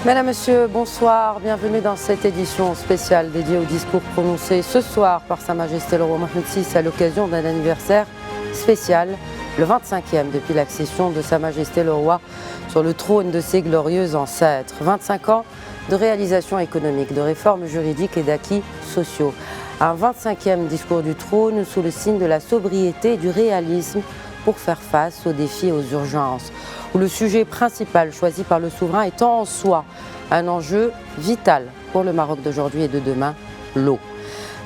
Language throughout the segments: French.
Mesdames, Messieurs, bonsoir. Bienvenue dans cette édition spéciale dédiée au discours prononcé ce soir par Sa Majesté le Roi Mohammed VI à l'occasion d'un anniversaire spécial, le 25e depuis l'accession de Sa Majesté le Roi sur le trône de ses glorieux ancêtres. 25 ans de réalisations économiques, de réformes juridiques et d'acquis sociaux. Un 25e discours du trône sous le signe de la sobriété et du réalisme pour faire face aux défis et aux urgences, où le sujet principal choisi par le souverain étant en soi un enjeu vital pour le Maroc d'aujourd'hui et de demain, l'eau.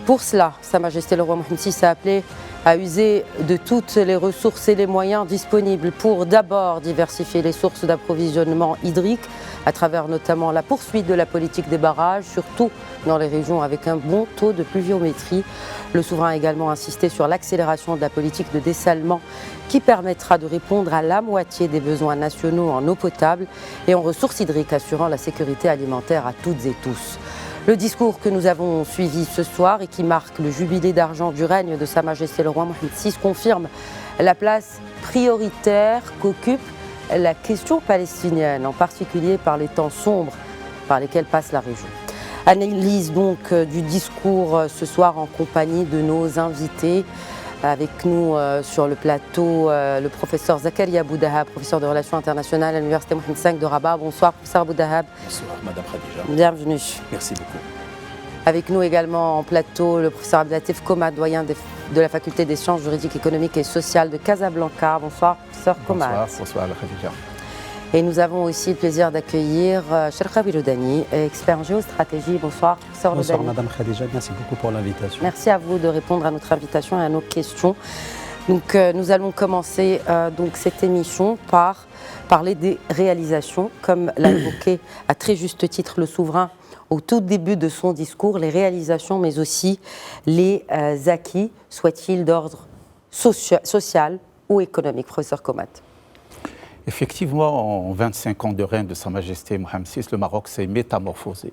Pour cela, Sa Majesté le Roi Mohammed VI a appelé à user de toutes les ressources et les moyens disponibles pour d'abord diversifier les sources d'approvisionnement hydrique à travers notamment la poursuite de la politique des barrages, surtout dans les régions avec un bon taux de pluviométrie. Le souverain a également insisté sur l'accélération de la politique de dessalement qui permettra de répondre à la moitié des besoins nationaux en eau potable et en ressources hydriques, assurant la sécurité alimentaire à toutes et tous. Le discours que nous avons suivi ce soir et qui marque le jubilé d'argent du règne de Sa Majesté le Roi Mohammed VI confirme la place prioritaire qu'occupe la question palestinienne, en particulier par les temps sombres par lesquels passe la région. Analyse donc du discours ce soir en compagnie de nos invités. Avec nous sur le plateau, le professeur Zakaria Boudahab, professeur de relations internationales à l'Université Mohammed V de Rabat. Bonsoir, professeur Boudahab. Bonsoir, Madame Khadija. Bienvenue. Merci beaucoup. Avec nous également en plateau, le professeur Abdelatif Komad, doyen de la faculté des sciences juridiques, économiques et sociales de Casablanca. Bonsoir, professeur Komad. Bonsoir, Khadija. Et nous avons aussi le plaisir d'accueillir Sherkawi Loudani, expert en géostratégie. Bonsoir, professeur Loudani. Bonsoir, Madame Khadija. Merci beaucoup pour l'invitation. Merci à vous de répondre à notre invitation et à nos questions. Donc, nous allons commencer cette émission par parler des réalisations, comme l'a évoqué à très juste titre le souverain au tout début de son discours, les réalisations, mais aussi les acquis, soient-ils d'ordre social ou économique. Professeur Komad. Effectivement, en 25 ans de règne de Sa Majesté Mohammed VI, le Maroc s'est métamorphosé,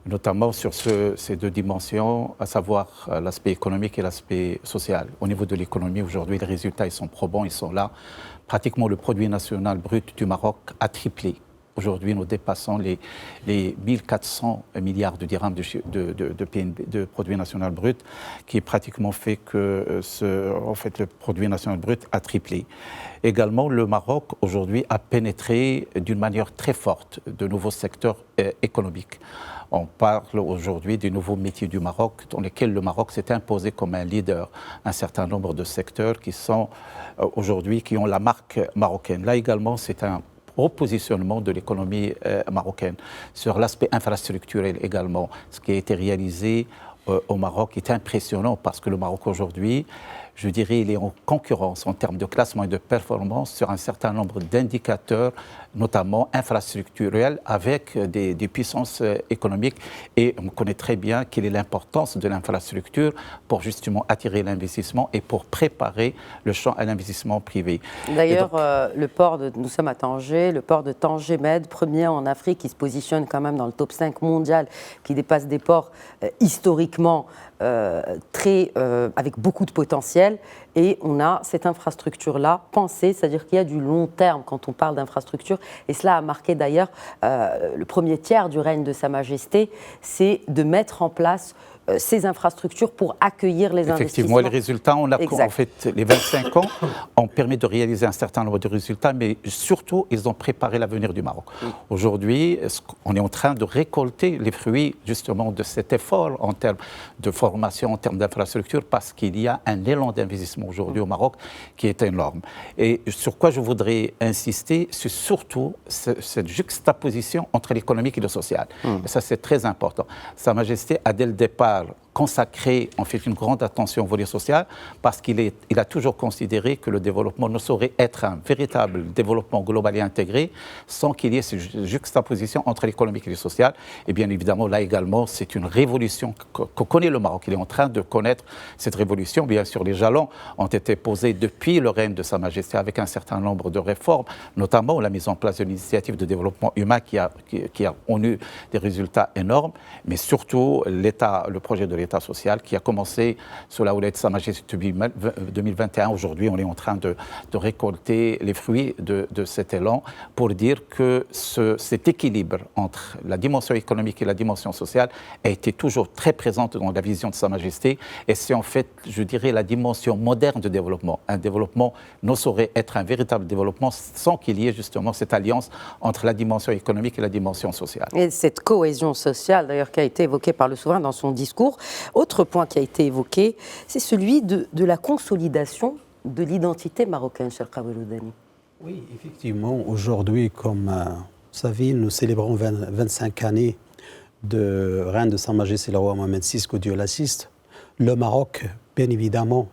notamment sur ces deux dimensions, à savoir l'aspect économique et l'aspect social. Au niveau de l'économie, aujourd'hui, les résultats ils sont probants, ils sont là. Pratiquement, le produit national brut du Maroc a triplé. Aujourd'hui, nous dépassons les 1400 milliards de dirhams de PNB, de produit national brut, qui pratiquement fait que le produit national brut a triplé. Également, le Maroc, aujourd'hui, a pénétré d'une manière très forte de nouveaux secteurs économiques. On parle aujourd'hui des nouveaux métiers du Maroc, dans lesquels le Maroc s'est imposé comme un leader. Un certain nombre de secteurs qui sont aujourd'hui, qui ont la marque marocaine. Là également, c'est un repositionnement de l'économie marocaine. Sur l'aspect infrastructurel également, ce qui a été réalisé au Maroc est impressionnant parce que le Maroc aujourd'hui, je dirais, il est en concurrence en termes de classement et de performance sur un certain nombre d'indicateurs, notamment infrastructurels, avec des puissances économiques. Et on connaît très bien quelle est l'importance de l'infrastructure pour justement attirer l'investissement et pour préparer le champ à l'investissement privé. D'ailleurs, nous sommes à Tanger, le port de Tanger-Med, premier en Afrique, qui se positionne quand même dans le top 5 mondial, qui dépasse des ports historiquement avec beaucoup de potentiel, et on a cette infrastructure-là pensée, c'est-à-dire qu'il y a du long terme quand on parle d'infrastructure, et cela a marqué d'ailleurs le premier tiers du règne de Sa Majesté, c'est de mettre en place ces infrastructures pour accueillir les investissements. Effectivement, les résultats, en fait, les 25 ans ont permis de réaliser un certain nombre de résultats, mais surtout, ils ont préparé l'avenir du Maroc. Aujourd'hui, on est en train de récolter les fruits, justement, de cet effort en termes de formation, en termes d'infrastructure, parce qu'il y a un élan d'investissement aujourd'hui au Maroc qui est énorme. Et sur quoi je voudrais insister, c'est surtout cette juxtaposition entre l'économique et le social. Et ça, c'est très important. Sa Majesté a, dès le départ, consacré en fait une grande attention au volet social parce qu'il a toujours considéré que le développement ne saurait être un véritable développement global et intégré sans qu'il y ait cette juxtaposition entre l'économique et le social. Et bien évidemment, là également, c'est une révolution que connaît le Maroc. Il est en train de connaître cette révolution. Bien sûr, les jalons ont été posés depuis le règne de Sa Majesté avec un certain nombre de réformes, notamment la mise en place d'une initiative de développement humain qui a eu des résultats énormes, mais surtout l'État, le le projet de l'État social qui a commencé sous la houlette de Sa Majesté depuis 2021. Aujourd'hui, on est en train de récolter les fruits de cet élan pour dire que cet équilibre entre la dimension économique et la dimension sociale a été toujours très présente dans la vision de Sa Majesté. Et c'est en fait, je dirais, la dimension moderne de développement. Un développement ne saurait être un véritable développement sans qu'il y ait justement cette alliance entre la dimension économique et la dimension sociale. Et cette cohésion sociale, d'ailleurs, qui a été évoquée par le souverain dans son discours. Autre point qui a été évoqué, c'est celui de la consolidation de l'identité marocaine, Cheikh Kaweloudani. Oui, effectivement, aujourd'hui, comme vous savez, nous célébrons 25 années de règne de Sa Majesté le roi Mohamed VI, que Dieu l'assiste. Le Maroc, bien évidemment,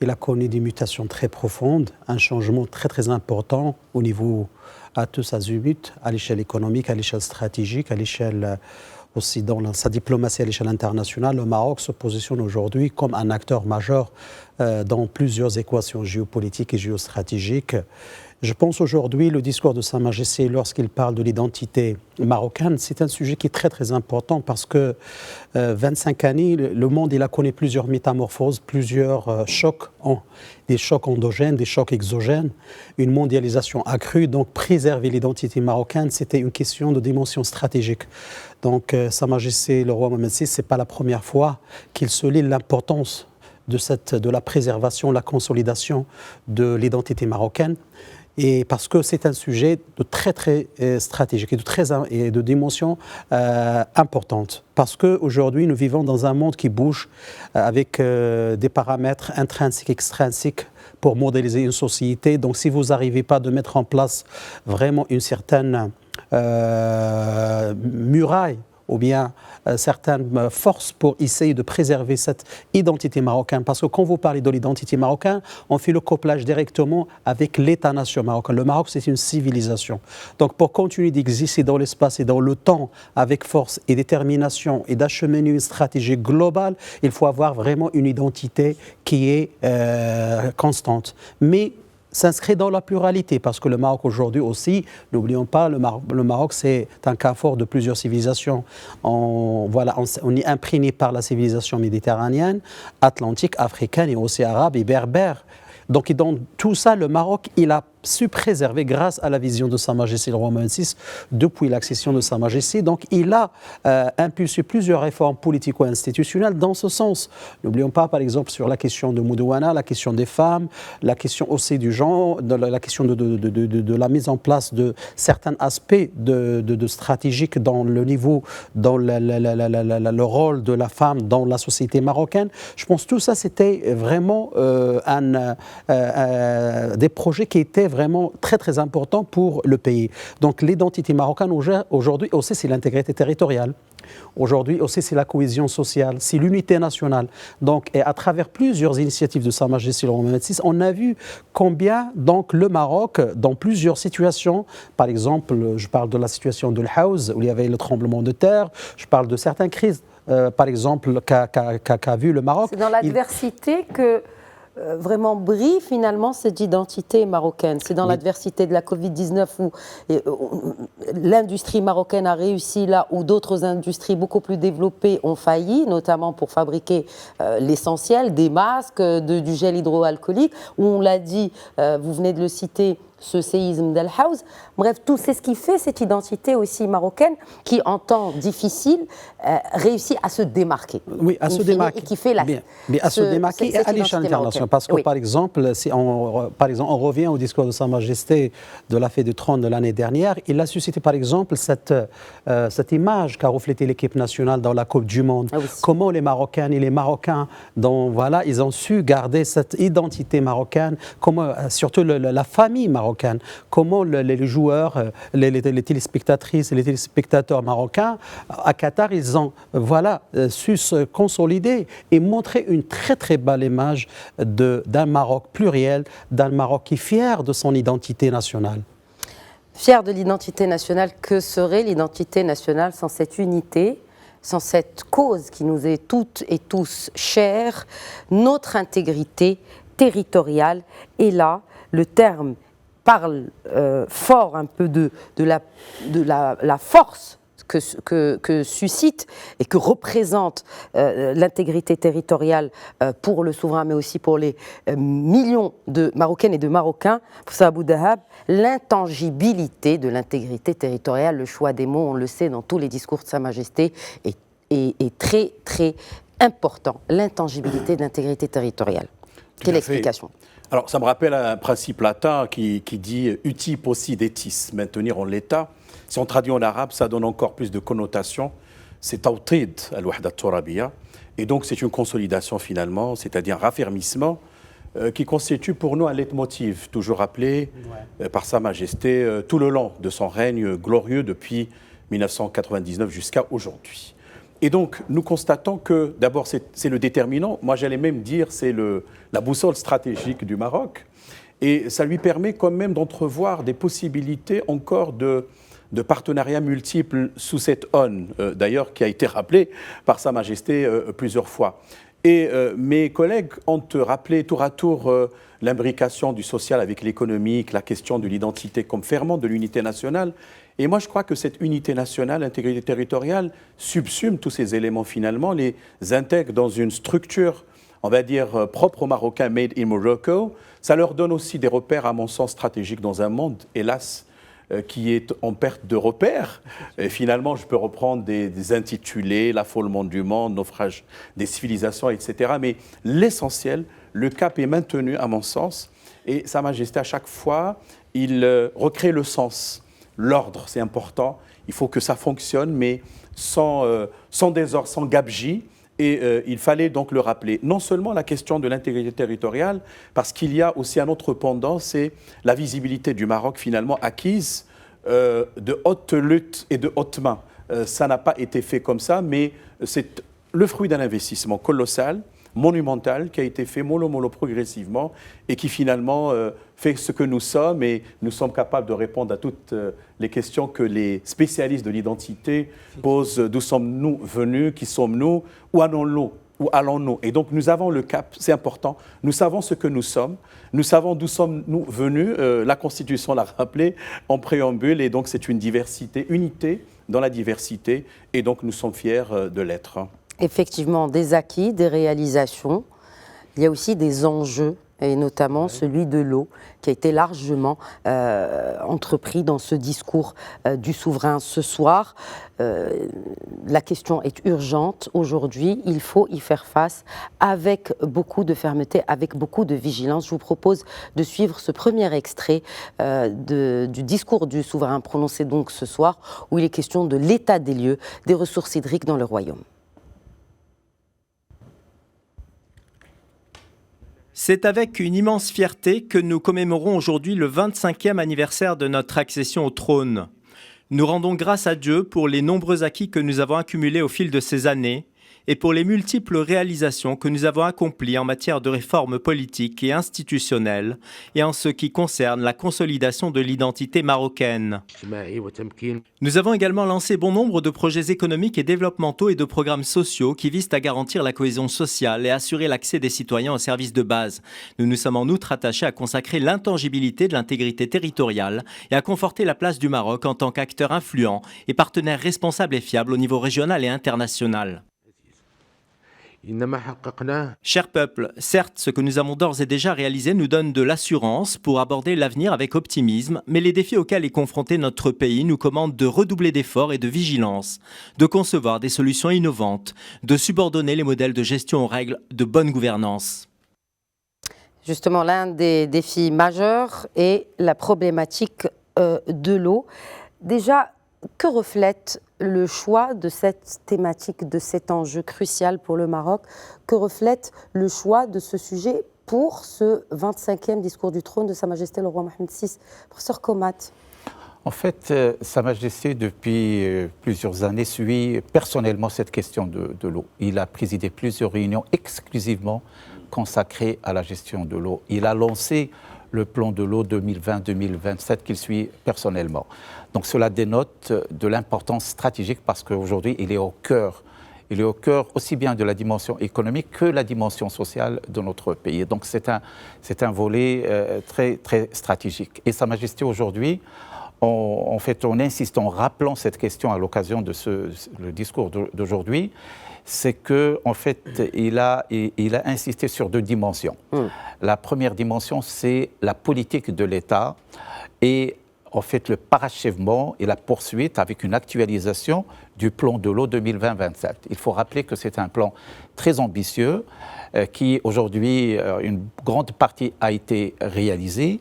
il a connu des mutations très profondes, un changement très très important au niveau à tous azimuts, à l'échelle économique, à l'échelle stratégique, à l'échelle aussi dans sa diplomatie à l'échelle internationale. Le Maroc se positionne aujourd'hui comme un acteur majeur dans plusieurs équations géopolitiques et géostratégiques. Je pense aujourd'hui, le discours de Sa Majesté, lorsqu'il parle de l'identité marocaine, c'est un sujet qui est très très important parce que 25 années, le monde il a connu plusieurs métamorphoses, plusieurs chocs, des chocs endogènes, des chocs exogènes, une mondialisation accrue. Donc préserver l'identité marocaine, c'était une question de dimension stratégique. Donc Sa Majesté, le roi Mohamed VI, ce n'est pas la première fois qu'il souligne l'importance de la préservation, la consolidation de l'identité marocaine. Et parce que c'est un sujet de très très stratégique et de dimension importante. Parce qu'aujourd'hui, nous vivons dans un monde qui bouge avec des paramètres intrinsiques, extrinsiques pour modéliser une société. Donc si vous n'arrivez pas à mettre en place vraiment une certaine muraille ou bien certaines forces pour essayer de préserver cette identité marocaine. Parce que quand vous parlez de l'identité marocaine, on fait le couplage directement avec l'État-nation marocain. Le Maroc, c'est une civilisation. Donc pour continuer d'exister dans l'espace et dans le temps avec force et détermination et d'acheminer une stratégie globale, il faut avoir vraiment une identité qui est constante. Mais s'inscrit dans la pluralité, parce que le Maroc aujourd'hui aussi, n'oublions pas, le Maroc c'est un carrefour de plusieurs civilisations. On est imprégné par la civilisation méditerranéenne, atlantique, africaine et aussi arabe et berbère. Donc dans tout ça, le Maroc, il a su préserver grâce à la vision de Sa Majesté le roi Mohamed VI depuis l'accession de Sa Majesté. Donc il a impulsé plusieurs réformes politico-institutionnelles dans ce sens. N'oublions pas par exemple sur la question de Moudouana, la question des femmes, la question aussi du genre, la question de la mise en place de certains aspects de stratégiques dans le niveau, dans le rôle de la femme dans la société marocaine. Je pense que tout ça c'était vraiment des projets qui étaient vraiment très très importants pour le pays. Donc l'identité marocaine aujourd'hui aussi c'est l'intégrité territoriale. Aujourd'hui aussi c'est la cohésion sociale, c'est l'unité nationale. Donc et à travers plusieurs initiatives de Sa Majesté le roi Mohamed VI, on a vu combien donc le Maroc dans plusieurs situations, par exemple je parle de la situation de l'Haouz où il y avait le tremblement de terre, je parle de certaines crises par exemple qu'a vu le Maroc. C'est dans l'adversité que vraiment brille finalement cette identité marocaine. C'est dans l'adversité de la Covid-19 où l'industrie marocaine a réussi là où d'autres industries beaucoup plus développées ont failli, notamment pour fabriquer l'essentiel, des masques, du gel hydroalcoolique, où on l'a dit, vous venez de le citer, ce séisme d'El Haouz. Bref, tout c'est ce qui fait cette identité aussi marocaine qui, en temps difficile, réussit à se démarquer. Oui, à se démarquer. Et qui fait mais à se démarquer à l'échelle internationale. Parce que, par exemple, si on revient au discours de Sa Majesté de la fête du trône de l'année dernière, il a suscité, par exemple, cette image qu'a reflétée l'équipe nationale dans la Coupe du Monde. Ah oui. Comment les Marocaines et les Marocains, ils ont su garder cette identité marocaine, comment, surtout la famille marocaine. Comment les joueurs, les téléspectatrices et les téléspectateurs marocains à Qatar, ils ont su se consolider et montrer une très très belle image d'un Maroc pluriel, d'un Maroc qui est fier de son identité nationale. Fier de l'identité nationale, que serait l'identité nationale sans cette unité, sans cette cause qui nous est toutes et tous chère, notre intégrité territoriale. Et là, le terme parle fort un peu de la force que suscite et que représente l'intégrité territoriale pour le souverain, mais aussi pour les millions de Marocaines et de Marocains, pour ça, Abou Dahab, l'intangibilité de l'intégrité territoriale, le choix des mots, on le sait dans tous les discours de Sa Majesté, est très, très important, l'intangibilité de l'intégrité territoriale. Quelle explication ? Alors, ça me rappelle un principe latin qui dit « uti possidetis », maintenir en l'état. Si on traduit en arabe, ça donne encore plus de connotation. C'est « tawtid al-wahda al-turabiyya ». Et donc, c'est une consolidation finalement, c'est-à-dire un raffermissement qui constitue pour nous un leitmotiv, toujours rappelé par Sa Majesté tout le long de son règne glorieux depuis 1999 jusqu'à aujourd'hui. Et donc, nous constatons que, d'abord, c'est le déterminant. Moi, j'allais même dire, c'est la boussole stratégique du Maroc. Et ça lui permet quand même d'entrevoir des possibilités encore de partenariats multiples sous cette aune, d'ailleurs, qui a été rappelée par Sa Majesté plusieurs fois. Et mes collègues ont rappelé tour à tour l'imbrication du social avec l'économique, la question de l'identité comme ferment de l'unité nationale. Et moi, je crois que cette unité nationale, l'intégrité territoriale, subsume tous ces éléments finalement, les intègre dans une structure, on va dire, propre aux Marocains, made in Morocco. Ça leur donne aussi des repères, à mon sens, stratégiques dans un monde, hélas, qui est en perte de repères. Et finalement, je peux reprendre des intitulés, l'affolement du monde, naufrage des civilisations, etc. Mais l'essentiel, le cap est maintenu, à mon sens. Et Sa Majesté, à chaque fois, il recrée le sens. L'ordre, c'est important. Il faut que ça fonctionne, mais sans désordre, sans gabegie. Et il fallait donc le rappeler. Non seulement la question de l'intégrité territoriale, parce qu'il y a aussi un autre pendant, c'est la visibilité du Maroc finalement acquise de haute lutte et de haute main. Ça n'a pas été fait comme ça, mais c'est le fruit d'un investissement colossal, monumental, qui a été fait mollo progressivement et qui finalement fait ce que nous sommes, et nous sommes capables de répondre à toutes les questions que les spécialistes de l'identité posent. D'où sommes-nous venus? Qui sommes-nous? Où allons-nous? Où allons-nous? Et donc nous avons le cap, c'est important. Nous savons ce que nous sommes. Nous savons d'où sommes-nous venus. La Constitution l'a rappelé en préambule, et donc c'est une diversité, unité dans la diversité, et donc nous sommes fiers de l'être. Effectivement, des acquis, des réalisations. Il y a aussi des enjeux, et notamment celui de l'eau, qui a été largement entrepris dans ce discours du souverain ce soir. La question est urgente aujourd'hui. Il faut y faire face avec beaucoup de fermeté, avec beaucoup de vigilance. Je vous propose de suivre ce premier extrait du discours du souverain prononcé donc ce soir, où il est question de l'état des lieux des ressources hydriques dans le royaume. C'est avec une immense fierté que nous commémorons aujourd'hui le 25e anniversaire de notre accession au trône. Nous rendons grâce à Dieu pour les nombreux acquis que nous avons accumulés au fil de ces années et pour les multiples réalisations que nous avons accomplies en matière de réformes politiques et institutionnelles et en ce qui concerne la consolidation de l'identité marocaine. Nous avons également lancé bon nombre de projets économiques et développementaux et de programmes sociaux qui visent à garantir la cohésion sociale et assurer l'accès des citoyens aux services de base. Nous nous sommes en outre attachés à consacrer l'intangibilité de l'intégrité territoriale et à conforter la place du Maroc en tant qu'acteur influent et partenaire responsable et fiable au niveau régional et international. Cher peuple, certes, ce que nous avons d'ores et déjà réalisé nous donne de l'assurance pour aborder l'avenir avec optimisme, mais les défis auxquels est confronté notre pays nous commandent de redoubler d'efforts et de vigilance, de concevoir des solutions innovantes, de subordonner les modèles de gestion aux règles de bonne gouvernance. Justement, l'un des défis majeurs est la problématique de l'eau. Déjà, que reflète le choix de cette thématique, de cet enjeu crucial pour le Maroc? Que reflète le choix de ce sujet pour ce 25e discours du trône de Sa Majesté le roi Mohamed VI? Professeur Komat. En fait, Sa Majesté, depuis plusieurs années, suit personnellement cette question de l'eau. Il a présidé plusieurs réunions exclusivement consacrées à la gestion de l'eau. Il a lancé le plan de l'eau 2020-2027 qu'il suit personnellement. Donc cela dénote de l'importance stratégique parce qu'aujourd'hui, il est au cœur aussi bien de la dimension économique que la dimension sociale de notre pays. Donc c'est un volet très, très stratégique. Et Sa Majesté aujourd'hui, en fait, on insiste en rappelant cette question à l'occasion de le discours d'aujourd'hui, c'est qu'en fait, il a insisté sur 2 dimensions. La première dimension, c'est la politique de l'État et en fait le parachèvement et la poursuite avec une actualisation du plan de l'eau 2020-27. Il faut rappeler que c'est un plan très ambitieux qui aujourd'hui, une grande partie a été réalisée,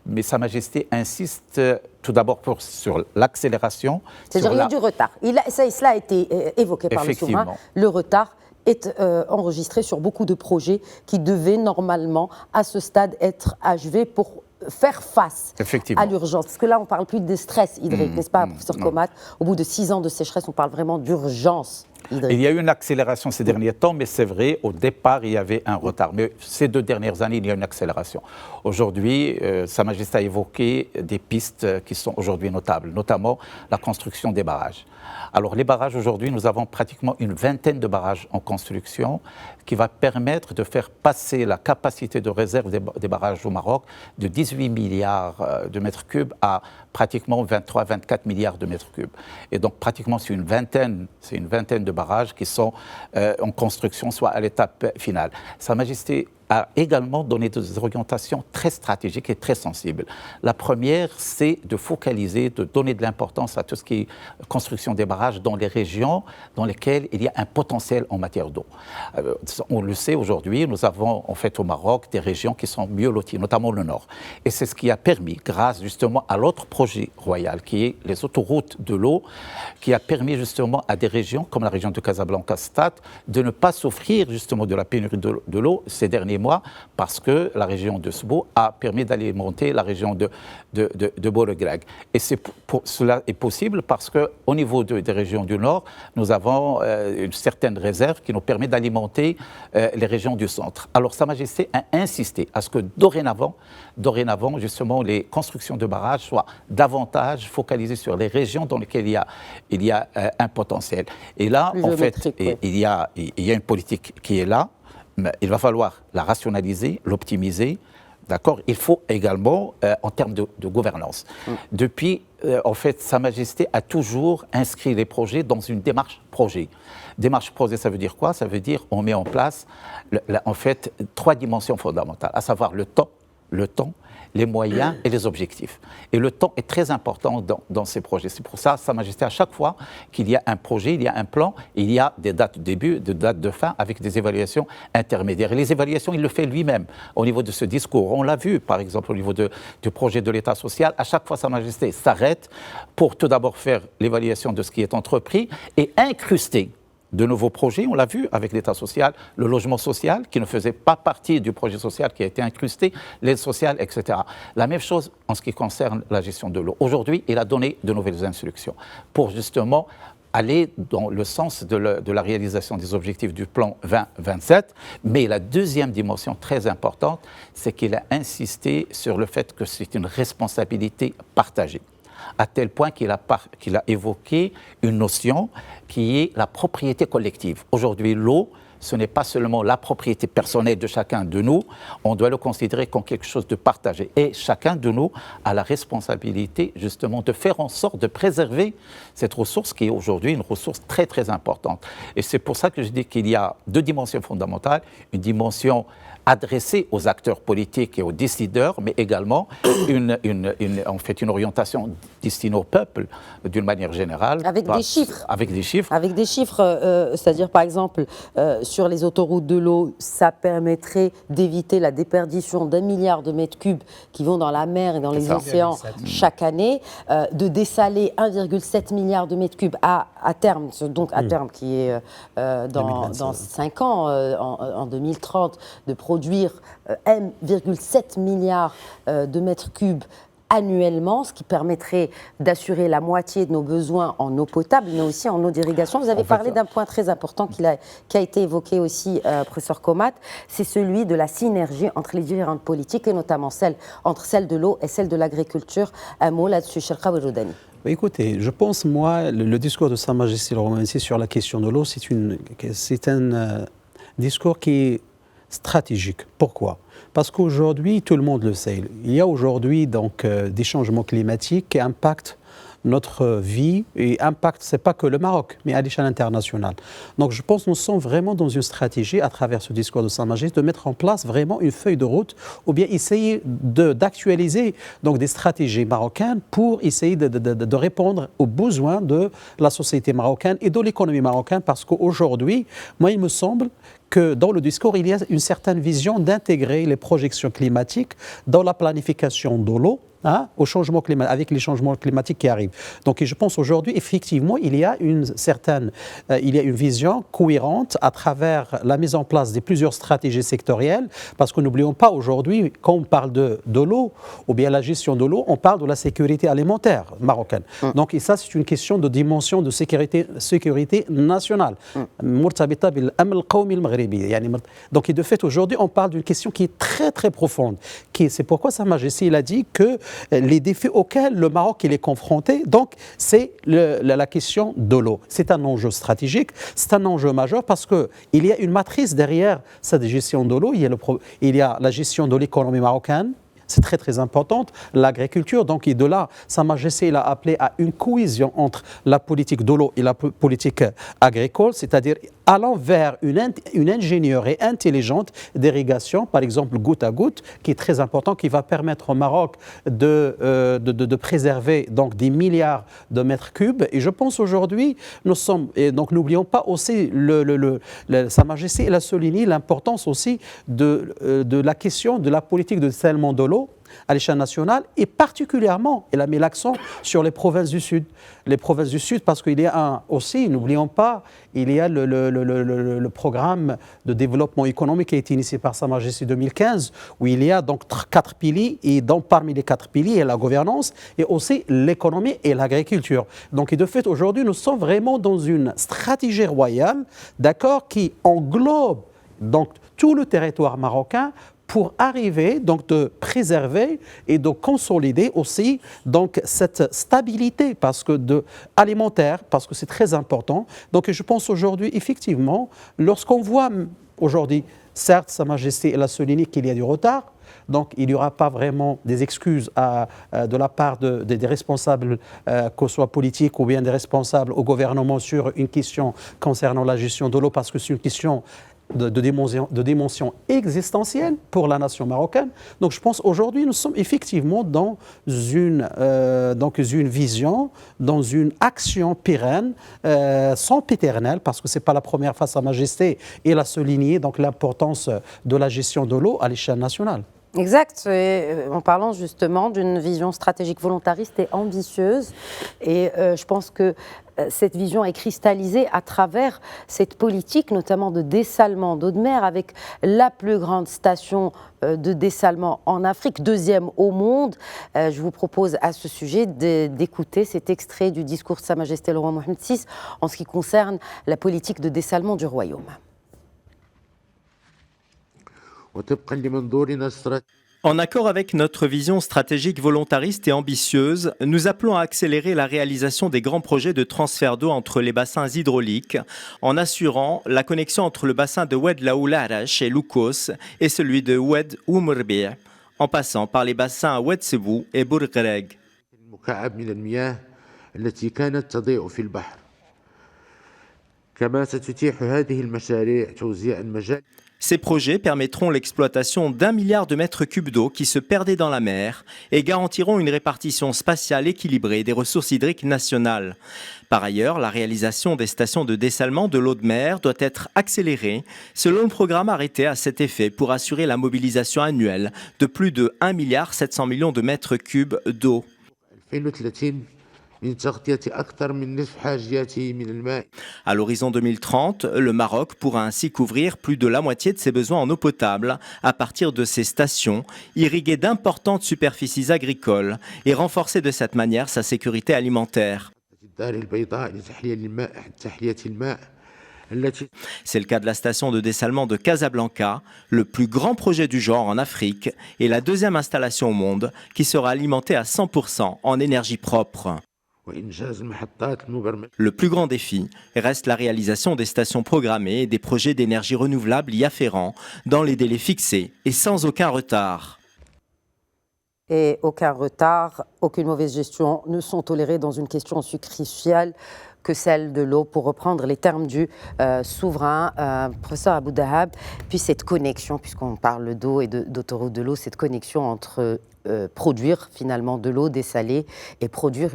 mais Sa Majesté insiste tout d'abord sur l'accélération. C'est-à-dire qu'il y a du retard. Cela a été évoqué par le souverain. Le retard est enregistré sur beaucoup de projets qui devaient normalement, à ce stade, être achevés pour faire face à l'urgence. Parce que là, on ne parle plus de stress hydrique, n'est-ce pas, professeur Komat? Au bout de 6 ans de sécheresse, on parle vraiment d'urgence hydrique. Il y a eu une accélération ces derniers temps, mais c'est vrai, au départ, il y avait un retard. Mais ces 2 dernières années, il y a une accélération. Aujourd'hui, Sa Majesté a évoqué des pistes qui sont aujourd'hui notables, notamment la construction des barrages. Alors les barrages, aujourd'hui, nous avons pratiquement une vingtaine de barrages en construction qui va permettre de faire passer la capacité de réserve des barrages au Maroc de 18 milliards de mètres cubes à pratiquement 23-24 milliards de mètres cubes. Et donc pratiquement c'est une vingtaine de barrages qui sont en construction, soit à l'étape finale. Sa Majesté a également donné des orientations très stratégiques et très sensibles. La première, c'est de focaliser, de donner de l'importance à tout ce qui est construction des barrages dans les régions dans lesquelles il y a un potentiel en matière d'eau. On le sait aujourd'hui, nous avons en fait au Maroc des régions qui sont mieux loties, notamment le nord. Et c'est ce qui a permis, grâce justement à l'autre projet royal, qui est les autoroutes de l'eau, qui a permis justement à des régions, comme la région de Casablanca-Stade, de ne pas souffrir justement de la pénurie de l'eau ces derniers mois, parce que la région de Sbo a permis d'alimenter la région de Boregreg. Et cela est possible parce qu'au niveau des régions du Nord, nous avons une certaine réserve qui nous permet d'alimenter les régions du centre. Alors Sa Majesté a insisté à ce que dorénavant, justement, les constructions de barrages soient davantage focalisées sur les régions dans lesquelles il y a un potentiel. Et là, en fait, il y a une politique qui est là. Mais il va falloir la rationaliser, l'optimiser. D'accord. Il faut également, en termes de gouvernance. Depuis, en fait, Sa Majesté a toujours inscrit les projets dans une démarche projet. Démarche projet, ça veut dire quoi? Ça veut dire on met en place, en fait, 3 dimensions fondamentales, à savoir le temps, les moyens et les objectifs. Et le temps est très important dans ces projets. C'est pour ça, Sa Majesté, à chaque fois qu'il y a un projet, il y a un plan, il y a des dates de début, des dates de fin, avec des évaluations intermédiaires. Et les évaluations, il le fait lui-même au niveau de ce discours. On l'a vu, par exemple, au niveau du projet de l'État social. À chaque fois, Sa Majesté s'arrête pour tout d'abord faire l'évaluation de ce qui est entrepris et incruster de nouveaux projets, on l'a vu avec l'État social, le logement social qui ne faisait pas partie du projet social qui a été incrusté, l'aide sociale, etc. La même chose en ce qui concerne la gestion de l'eau. Aujourd'hui, il a donné de nouvelles instructions pour justement aller dans le sens de la réalisation des objectifs du plan 2027. Mais la deuxième dimension très importante, c'est qu'il a insisté sur le fait que c'est une responsabilité partagée, à tel point qu'il a évoqué une notion qui est la propriété collective. Aujourd'hui, l'eau, ce n'est pas seulement la propriété personnelle de chacun de nous, on doit le considérer comme quelque chose de partagé. Et chacun de nous a la responsabilité justement de faire en sorte de préserver cette ressource qui est aujourd'hui une ressource très très importante. Et c'est pour ça que je dis qu'il y a 2 dimensions fondamentales, une dimension adressée aux acteurs politiques et aux décideurs, mais également en fait une orientation destinée au peuple d'une manière générale. Avec des chiffres. Avec des chiffres. Avec des chiffres, c'est-à-dire par exemple sur les autoroutes de l'eau, ça permettrait d'éviter la déperdition d'1 milliard de mètres cubes qui vont dans la mer et dans les océans chaque année, de dessaler 1,7 milliard de mètres cubes à terme, donc à terme qui est dans 5 ans, en 2030, de produire 1,7 milliard de mètres cubes annuellement, ce qui permettrait d'assurer la moitié de nos besoins en eau potable, mais aussi en eau d'irrigation. Vous avez parlé d'un point très important qui a été évoqué aussi, professeur Komat, c'est celui de la synergie entre les différentes politiques, et notamment entre celle de l'eau et celle de l'agriculture. Un mot là-dessus, Cheikh Raoul Roudani. Écoutez, je pense, moi, le discours de Sa Majesté le Roi Mohammed VI sur la question de l'eau, c'est un discours qui est stratégique. Pourquoi? Parce qu'aujourd'hui, tout le monde le sait, il y a aujourd'hui donc des changements climatiques qui impactent notre vie et impacte, ce n'est pas que le Maroc, mais à l'échelle internationale. Donc je pense que nous sommes vraiment dans une stratégie, à travers ce discours de Sa Majesté, de mettre en place vraiment une feuille de route, ou bien essayer d'actualiser donc des stratégies marocaines pour essayer de répondre aux besoins de la société marocaine et de l'économie marocaine, parce qu'aujourd'hui, moi, il me semble que dans le discours, il y a une certaine vision d'intégrer les projections climatiques dans la planification de l'eau, au changement climatique, avec les changements climatiques qui arrivent. Donc je pense aujourd'hui, effectivement, il y a une vision cohérente à travers la mise en place de plusieurs stratégies sectorielles, parce que n'oublions pas aujourd'hui, quand on parle de l'eau, ou bien la gestion de l'eau, on parle de la sécurité alimentaire marocaine. Donc et ça, c'est une question de dimension de sécurité nationale. Donc de fait, aujourd'hui, on parle d'une question qui est très très profonde. C'est pourquoi Sa Majesté il a dit que les défis auxquels le Maroc il est confronté, donc c'est la question de l'eau. C'est un enjeu stratégique, c'est un enjeu majeur parce qu'il y a une matrice derrière cette gestion de l'eau. Il y a la gestion de l'économie marocaine. C'est très très importante, l'agriculture. Donc et de là, Sa Majesté il a appelé à une cohésion entre la politique de l'eau et la politique agricole, c'est-à-dire allant vers une ingénierie intelligente d'irrigation, par exemple goutte à goutte, qui est très important, qui va permettre au Maroc de préserver donc des milliards de mètres cubes. Et je pense aujourd'hui, donc n'oublions pas aussi, Sa Majesté elle a souligné l'importance aussi de la question de la politique de dessalement de l'eau à l'échelle nationale, et particulièrement, elle a mis l'accent sur les provinces du Sud. Les provinces du Sud, parce qu'il y a aussi, n'oublions pas, il y a le programme de développement économique qui a été initié par Sa Majesté 2015, où il y a donc 4 piliers, et parmi les 4 piliers, il y a la gouvernance, et aussi l'économie et l'agriculture. Donc, et de fait, aujourd'hui, nous sommes vraiment dans une stratégie royale, d'accord, qui englobe donc tout le territoire marocain, pour arriver donc de préserver et de consolider aussi donc cette stabilité alimentaire, parce que c'est très important. Donc je pense aujourd'hui effectivement, lorsqu'on voit aujourd'hui, certes Sa Majesté elle a souligné qu'il y a du retard, donc il n'y aura pas vraiment des excuses de la part des responsables, que ce soit politiques ou bien des responsables au gouvernement sur une question concernant la gestion de l'eau, parce que c'est une question de dimension existentielle pour la nation marocaine. Donc je pense aujourd'hui nous sommes effectivement dans une vision, dans une action pérenne, sempiternelle, parce que ce n'est pas la première fois Sa Majesté elle a souligné donc l'importance de la gestion de l'eau à l'échelle nationale. Exact, en parlant justement d'une vision stratégique volontariste et ambitieuse. Et je pense que cette vision est cristallisée à travers cette politique, notamment de dessalement d'eau de mer, avec la plus grande station de dessalement en Afrique, 2e au monde. Je vous propose à ce sujet d'écouter cet extrait du discours de Sa Majesté le roi Mohamed VI en ce qui concerne la politique de dessalement du royaume. En accord avec notre vision stratégique volontariste et ambitieuse, nous appelons à accélérer la réalisation des grands projets de transfert d'eau entre les bassins hydrauliques, en assurant la connexion entre le bassin de Oued Laoul Arash et Loukos et celui de Oued Oumerbi, en passant par les bassins à Oued Sebou et Bourgreg. Ces projets permettront l'exploitation d'1 milliard de mètres cubes d'eau qui se perdaient dans la mer et garantiront une répartition spatiale équilibrée des ressources hydriques nationales. Par ailleurs, la réalisation des stations de dessalement de l'eau de mer doit être accélérée selon le programme arrêté à cet effet pour assurer la mobilisation annuelle de plus de 1,7 milliard de mètres cubes d'eau. À l'horizon 2030, le Maroc pourra ainsi couvrir plus de la moitié de ses besoins en eau potable à partir de ses stations, irriguer d'importantes superficies agricoles et renforcer de cette manière sa sécurité alimentaire. C'est le cas de la station de dessalement de Casablanca, le plus grand projet du genre en Afrique et la 2e installation au monde qui sera alimentée à 100% en énergie propre. Le plus grand défi reste la réalisation des stations programmées et des projets d'énergie renouvelable y afférents dans les délais fixés et sans aucun retard. Et aucun retard, aucune mauvaise gestion ne sont tolérés dans une question aussi cruciale que celle de l'eau, pour reprendre les termes du souverain, professeur Abou Dahab. Puis cette connexion, puisqu'on parle d'eau et d'autoroute de l'eau, cette connexion entre produire finalement de l'eau dessalée et produire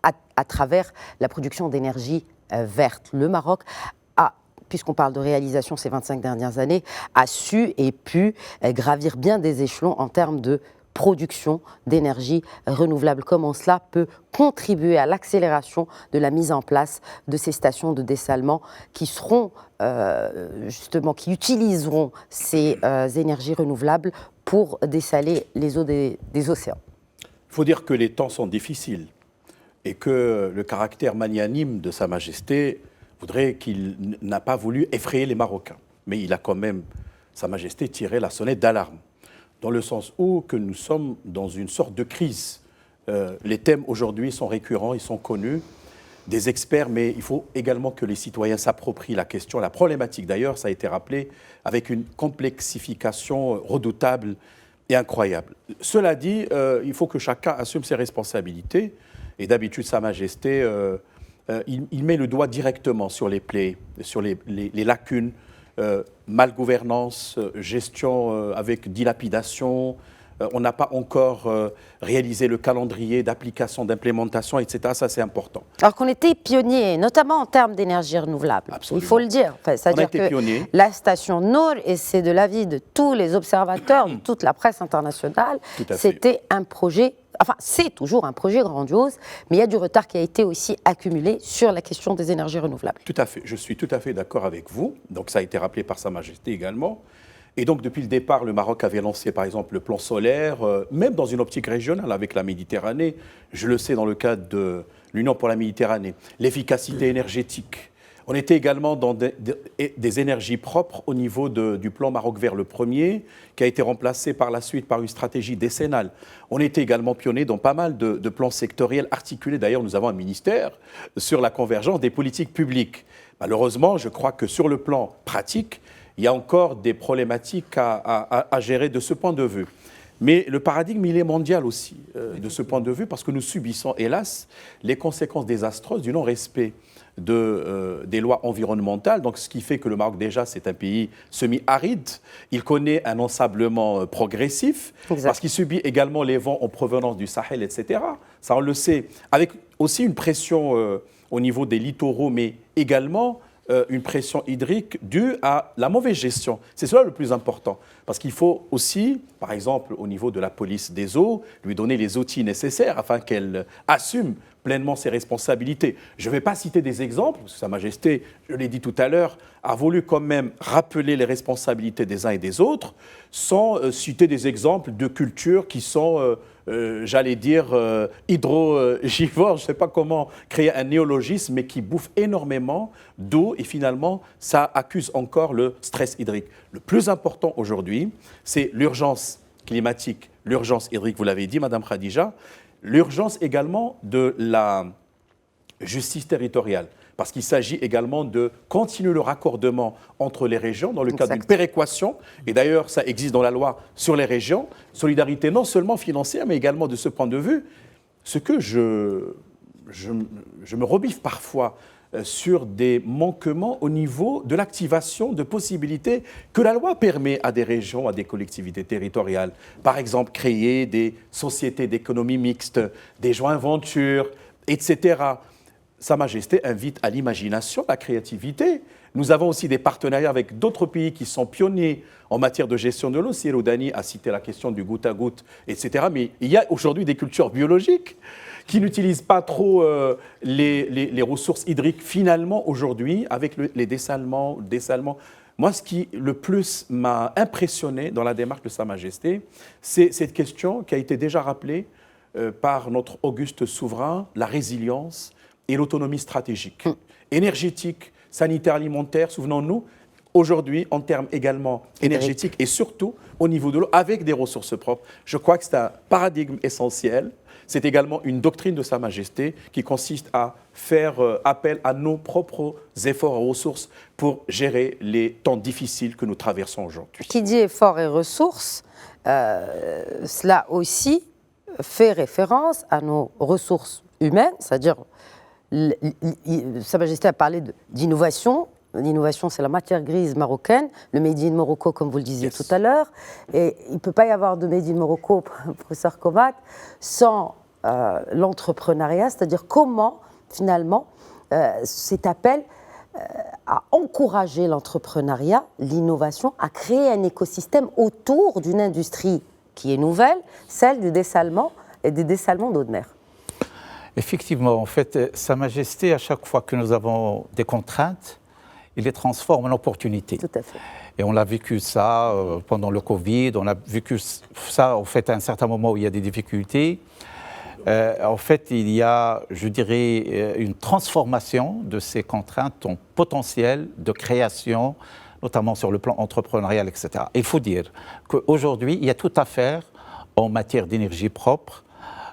à travers la production d'énergie verte. Le Maroc a, puisqu'on parle de réalisation ces 25 dernières années, a su et pu gravir bien des échelons en termes de production d'énergie renouvelable. Comment cela peut contribuer à l'accélération de la mise en place de ces stations de dessalement qui seront justement, qui utiliseront ces énergies renouvelables pour dessaler les eaux des océans. Il faut dire que les temps sont difficiles et que le caractère magnanime de Sa Majesté voudrait qu'il n'a pas voulu effrayer les Marocains. Mais il a quand même, Sa Majesté, tiré la sonnette d'alarme, dans le sens où que nous sommes dans une sorte de crise. Les thèmes aujourd'hui sont récurrents, ils sont connus des experts, mais il faut également que les citoyens s'approprient la question, la problématique d'ailleurs, ça a été rappelé, avec une complexification redoutable et incroyable. Cela dit, il faut que chacun assume ses responsabilités, et d'habitude, Sa Majesté, il met le doigt directement sur les plaies, sur les lacunes, malgouvernance, gestion avec dilapidation. On n'a pas encore réalisé le calendrier d'application, d'implémentation, etc. Ça, c'est important. Alors qu'on était pionniers, notamment en termes d'énergie renouvelable. Absolument. Il faut le dire. Enfin, c'est-à-dire que pionniers. La station Nour, et c'est de l'avis de tous les observateurs, de toute la presse internationale, c'était un projet, enfin, c'est toujours un projet grandiose, mais il y a du retard qui a été aussi accumulé sur la question des énergies renouvelables. Tout à fait. Je suis tout à fait d'accord avec vous. Donc, ça a été rappelé par Sa Majesté également. Et donc, depuis le départ, le Maroc avait lancé, par exemple, le plan solaire, même dans une optique régionale avec la Méditerranée. Je le sais dans le cadre de l'Union pour la Méditerranée. L'efficacité énergétique. On était également dans des énergies propres au niveau du plan Maroc Vert, le premier, qui a été remplacé par la suite par une stratégie décennale. On était également pionniers dans pas mal de plans sectoriels articulés. D'ailleurs, nous avons un ministère sur la convergence des politiques publiques. Malheureusement, je crois que sur le plan pratique, il y a encore des problématiques à gérer de ce point de vue. Mais le paradigme, il est mondial aussi, de ce point de vue, parce que nous subissons, hélas, les conséquences désastreuses du non-respect des lois environnementales. Donc, ce qui fait que le Maroc, déjà, c'est un pays semi-aride. Il connaît un ensablement progressif, parce qu'il subit également les vents en provenance du Sahel, etc. Ça, on le sait. Avec aussi une pression au niveau des littoraux, mais également une pression hydrique due à la mauvaise gestion. C'est cela le plus important. Parce qu'il faut aussi, par exemple, au niveau de la police des eaux, lui donner les outils nécessaires afin qu'elle assume pleinement ses responsabilités. Je ne vais pas citer des exemples, parce que Sa Majesté, je l'ai dit tout à l'heure, a voulu quand même rappeler les responsabilités des uns et des autres, sans citer des exemples de cultures qui sont, j'allais dire, hydrogivores. Je ne sais pas comment créer un néologisme, mais qui bouffent énormément d'eau et finalement, ça accuse encore le stress hydrique. Le plus important aujourd'hui, c'est l'urgence climatique, l'urgence hydrique, vous l'avez dit, Madame Khadija, l'urgence également de la justice territoriale, parce qu'il s'agit également de continuer le raccordement entre les régions dans le cadre d'une péréquation. Et d'ailleurs, ça existe dans la loi sur les régions. Solidarité non seulement financière, mais également de ce point de vue. Ce que je me rebiffe parfois sur des manquements au niveau de l'activation de possibilités que la loi permet à des régions, à des collectivités territoriales. Par exemple, créer des sociétés d'économie mixte, des joint ventures, etc. Sa Majesté invite à l'imagination, à la créativité. Nous avons aussi des partenariats avec d'autres pays qui sont pionniers en matière de gestion de l'eau. Cyril Dany a cité la question du goutte à goutte, etc. Mais il y a aujourd'hui des cultures biologiques qui n'utilisent pas trop les ressources hydriques finalement aujourd'hui avec les dessalements. Moi, ce qui le plus m'a impressionné dans la démarche de Sa Majesté, c'est cette question qui a été déjà rappelée par notre auguste souverain, la résilience et l'autonomie stratégique, énergétique, sanitaire, alimentaire, souvenons-nous, aujourd'hui en termes également énergétiques et surtout au niveau de l'eau, avec des ressources propres. Je crois que c'est un paradigme essentiel. C'est également une doctrine de Sa Majesté qui consiste à faire appel à nos propres efforts et ressources pour gérer les temps difficiles que nous traversons aujourd'hui. Qui dit efforts et ressources, cela aussi fait référence à nos ressources humaines, c'est-à-dire, Sa Majesté a parlé d'innovation. L'innovation, c'est la matière grise marocaine, le Made in Morocco, comme vous le disiez tout à l'heure. Et il ne peut pas y avoir de Made in Morocco, professeur Komat, sans l'entrepreneuriat, c'est-à-dire comment, finalement, cet appel à encourager l'entrepreneuriat, l'innovation, à créer un écosystème autour d'une industrie qui est nouvelle, celle du dessalement et des dessalements d'eau de mer. Effectivement, en fait, Sa Majesté, à chaque fois que nous avons des contraintes, il les transforme en opportunités. Tout à fait. Et on a vécu ça pendant le Covid, on a vécu ça en fait à un certain moment où il y a des difficultés. En fait, il y a, je dirais, une transformation de ces contraintes en potentiel de création, notamment sur le plan entrepreneurial, etc. Il faut dire qu'aujourd'hui, il y a tout à faire en matière d'énergie propre,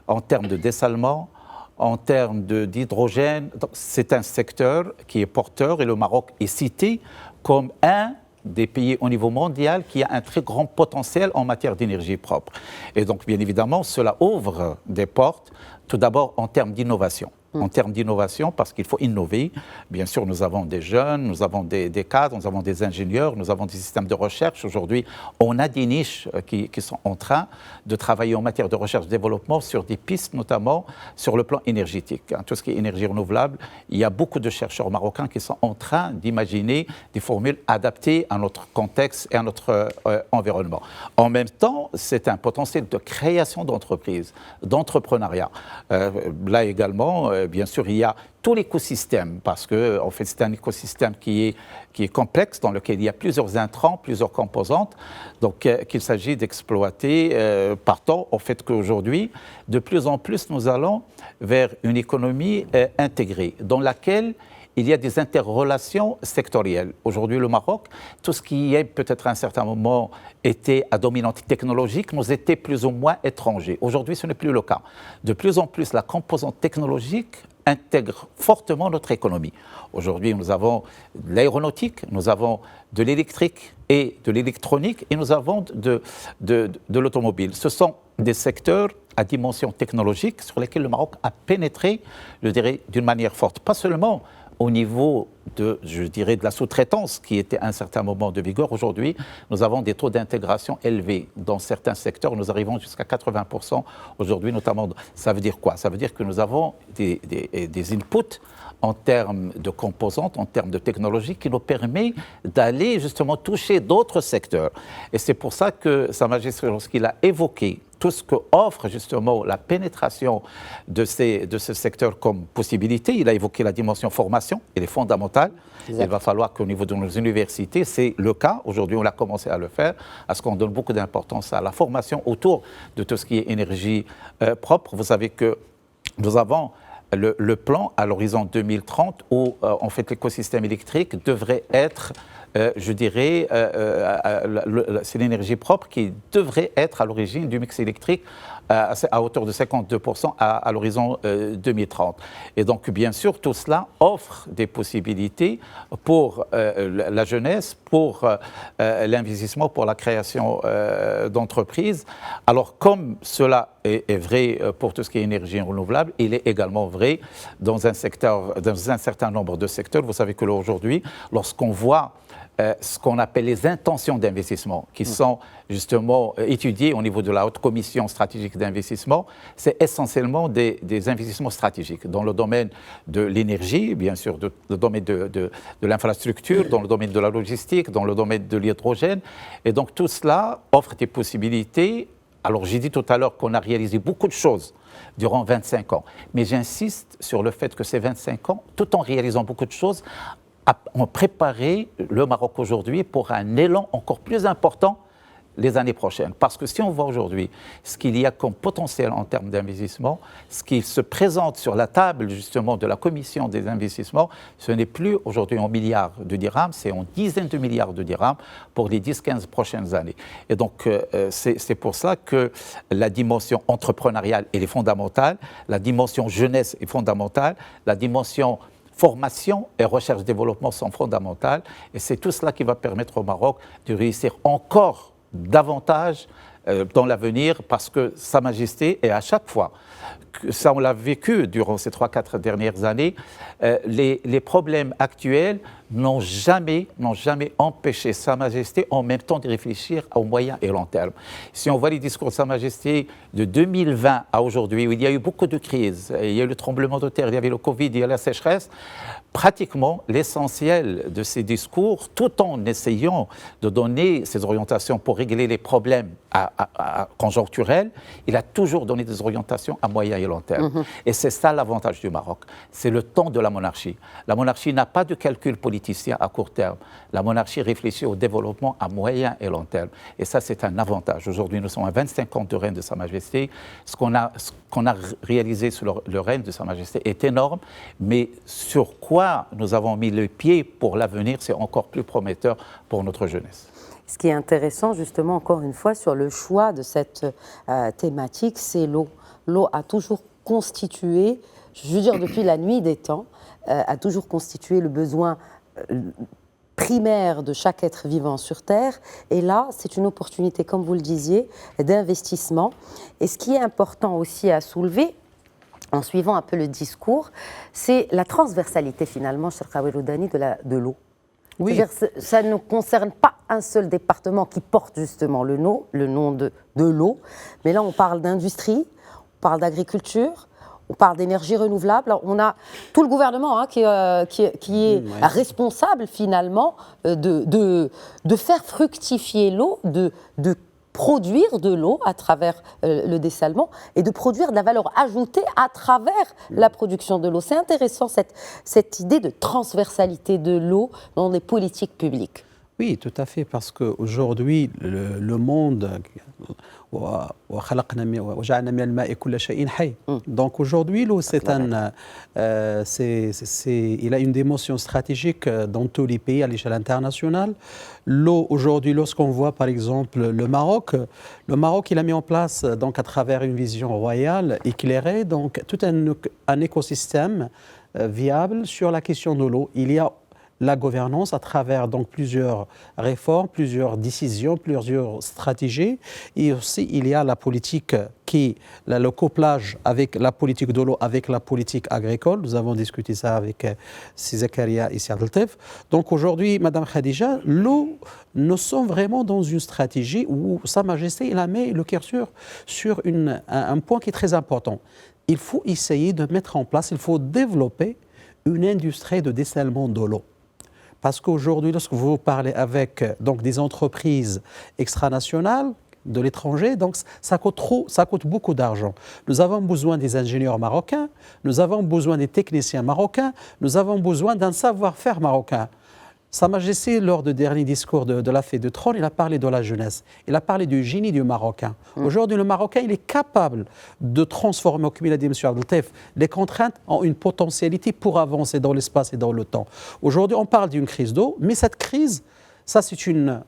en termes de dessalement, en termes d'hydrogène. C'est un secteur qui est porteur et le Maroc est cité comme un des pays au niveau mondial qui a un très grand potentiel en matière d'énergie propre. Et donc, bien évidemment, cela ouvre des portes, tout d'abord en termes d'innovation. En termes d'innovation, parce qu'il faut innover. Bien sûr, nous avons des jeunes, nous avons des cadres, nous avons des ingénieurs, nous avons des systèmes de recherche. Aujourd'hui, on a des niches qui sont en train de travailler en matière de recherche-développement sur des pistes, notamment sur le plan énergétique. Tout ce qui est énergie renouvelable, il y a beaucoup de chercheurs marocains qui sont en train d'imaginer des formules adaptées à notre contexte et à notre environnement. En même temps, c'est un potentiel de création d'entreprises, d'entrepreneuriat. Là également, bien sûr, il y a tout l'écosystème, parce que en fait, c'est un écosystème qui est complexe, dans lequel il y a plusieurs intrants, plusieurs composantes, donc qu'il s'agit d'exploiter, partant au fait qu'aujourd'hui, de plus en plus, nous allons vers une économie intégrée, dans laquelle il y a des interrelations sectorielles. Aujourd'hui, le Maroc, tout ce qui est peut-être à un certain moment était à dominante technologique, nous était plus ou moins étrangers. Aujourd'hui, ce n'est plus le cas. De plus en plus, la composante technologique intègre fortement notre économie. Aujourd'hui, nous avons de l'aéronautique, nous avons de l'électrique et de l'électronique, et nous avons de l'automobile. Ce sont des secteurs à dimension technologique sur lesquels le Maroc a pénétré, je dirais, d'une manière forte. Pas seulement au niveau de la sous-traitance qui était à un certain moment de vigueur. Aujourd'hui, nous avons des taux d'intégration élevés. Dans certains secteurs, nous arrivons jusqu'à 80% aujourd'hui, notamment. Ça veut dire quoi? Ça veut dire que nous avons des inputs en termes de composantes, en termes de technologie, qui nous permet d'aller justement toucher d'autres secteurs. Et c'est pour ça que Sa Majesté, lorsqu'il a évoqué tout ce que offre justement la pénétration de ce secteur comme possibilité, il a évoqué la dimension formation, elle est fondamentale. Exactement. Il va falloir qu'au niveau de nos universités, c'est le cas, aujourd'hui on a commencé à le faire, à ce qu'on donne beaucoup d'importance à la formation autour de tout ce qui est énergie propre. Vous savez que nous avons le plan à l'horizon 2030 où en fait l'écosystème électrique devrait être je dirais, c'est l'énergie propre qui devrait être à l'origine du mix électrique à hauteur de 52% à l'horizon 2030. Et donc, bien sûr, tout cela offre des possibilités pour la jeunesse, pour l'investissement, pour la création d'entreprises. Alors, comme cela est vrai pour tout ce qui est énergie renouvelable, il est également vrai dans un certain nombre de secteurs. Vous savez que là, aujourd'hui, lorsqu'on voit ce qu'on appelle les intentions d'investissement, qui sont justement étudiées au niveau de la Haute Commission stratégique d'investissement, c'est essentiellement des investissements stratégiques dans le domaine de l'énergie, bien sûr, dans le domaine de l'infrastructure, dans le domaine de la logistique, dans le domaine de l'hydrogène. Et donc tout cela offre des possibilités. Alors j'ai dit tout à l'heure qu'on a réalisé beaucoup de choses durant 25 ans, mais j'insiste sur le fait que ces 25 ans, tout en réalisant beaucoup de choses, ont préparé le Maroc aujourd'hui pour un élan encore plus important les années prochaines. Parce que si on voit aujourd'hui ce qu'il y a comme potentiel en termes d'investissement, ce qui se présente sur la table justement de la commission des investissements, ce n'est plus aujourd'hui en milliards de dirhams, c'est en dizaines de milliards de dirhams pour les 10-15 prochaines années. Et donc c'est pour ça que la dimension entrepreneuriale elle est fondamentale, la dimension jeunesse est fondamentale, la dimension formation et recherche-développement sont fondamentales et c'est tout cela qui va permettre au Maroc de réussir encore davantage dans l'avenir, parce que Sa Majesté, et à chaque fois, ça on l'a vécu durant ces 3-4 dernières années, les problèmes actuels n'ont jamais empêché Sa Majesté en même temps de réfléchir au moyen et long terme. Si on voit les discours de Sa Majesté de 2020 à aujourd'hui, où il y a eu beaucoup de crises, il y a eu le tremblement de terre, il y avait le Covid, il y a la sécheresse, pratiquement l'essentiel de ces discours, tout en essayant de donner ces orientations pour régler les problèmes conjoncturels, il a toujours donné des orientations à moyen et long terme. Et c'est ça l'avantage du Maroc, c'est le temps de la monarchie. La monarchie n'a pas de calcul politicien à court terme. La monarchie réfléchit au développement à moyen et long terme. Et ça, c'est un avantage. Aujourd'hui, nous sommes à 25 ans de règne de Sa Majesté. Ce qu'on a réalisé sur le règne de Sa Majesté est énorme, mais sur quoi nous avons mis le pied pour l'avenir, c'est encore plus prometteur pour notre jeunesse. Ce qui est intéressant, justement, encore une fois, sur le choix de cette thématique, c'est l'eau. L'eau a toujours constitué, je veux dire depuis la nuit des temps, a toujours constitué le besoin primaire de chaque être vivant sur Terre. Et là, c'est une opportunité, comme vous le disiez, d'investissement. Et ce qui est important aussi à soulever, en suivant un peu le discours, c'est la transversalité finalement, Cheikh Aweloudani, de l'eau. Oui. C'est-à-dire, ça ne concerne pas un seul département qui porte justement le nom de l'eau, mais là on parle d'industrie, on parle d'agriculture, on parle d'énergie renouvelable. On a tout le gouvernement qui est responsable finalement de faire fructifier l'eau, de produire de l'eau à travers le dessalement et de produire de la valeur ajoutée à travers la production de l'eau. C'est intéressant cette idée de transversalité de l'eau dans les politiques publiques. Oui, tout à fait, parce qu'aujourd'hui, le monde, donc aujourd'hui, l'eau, il a une dimension stratégique dans tous les pays à l'échelle internationale. L'eau, aujourd'hui, lorsqu'on voit par exemple le Maroc, il a mis en place, donc à travers une vision royale, éclairée, donc tout un écosystème viable sur la question de l'eau. Il y a la gouvernance à travers donc plusieurs réformes, plusieurs décisions, plusieurs stratégies. Et aussi, il y a la politique le couplage avec la politique de l'eau, avec la politique agricole. Nous avons discuté ça avec Zakaria et Abdeltef. Donc aujourd'hui, Madame Khadija, l'eau, nous sommes vraiment dans une stratégie où Sa Majesté, il a mis le curseur sur un point qui est très important. Il faut essayer de mettre en place, il faut développer une industrie de dessalement de l'eau. Parce qu'aujourd'hui, lorsque vous parlez avec des entreprises extranationales de l'étranger, donc ça coûte beaucoup d'argent. Nous avons besoin des ingénieurs marocains, nous avons besoin des techniciens marocains, nous avons besoin d'un savoir-faire marocain. Sa Majesté, lors du dernier discours de la fête de trône, il a parlé de la jeunesse. Il a parlé du génie du Marocain. Aujourd'hui, le Marocain, il est capable de transformer, comme il a dit M. Abdeltef, les contraintes en une potentialité pour avancer dans l'espace et dans le temps. Aujourd'hui, on parle d'une crise d'eau, mais cette crise, ça, c'est une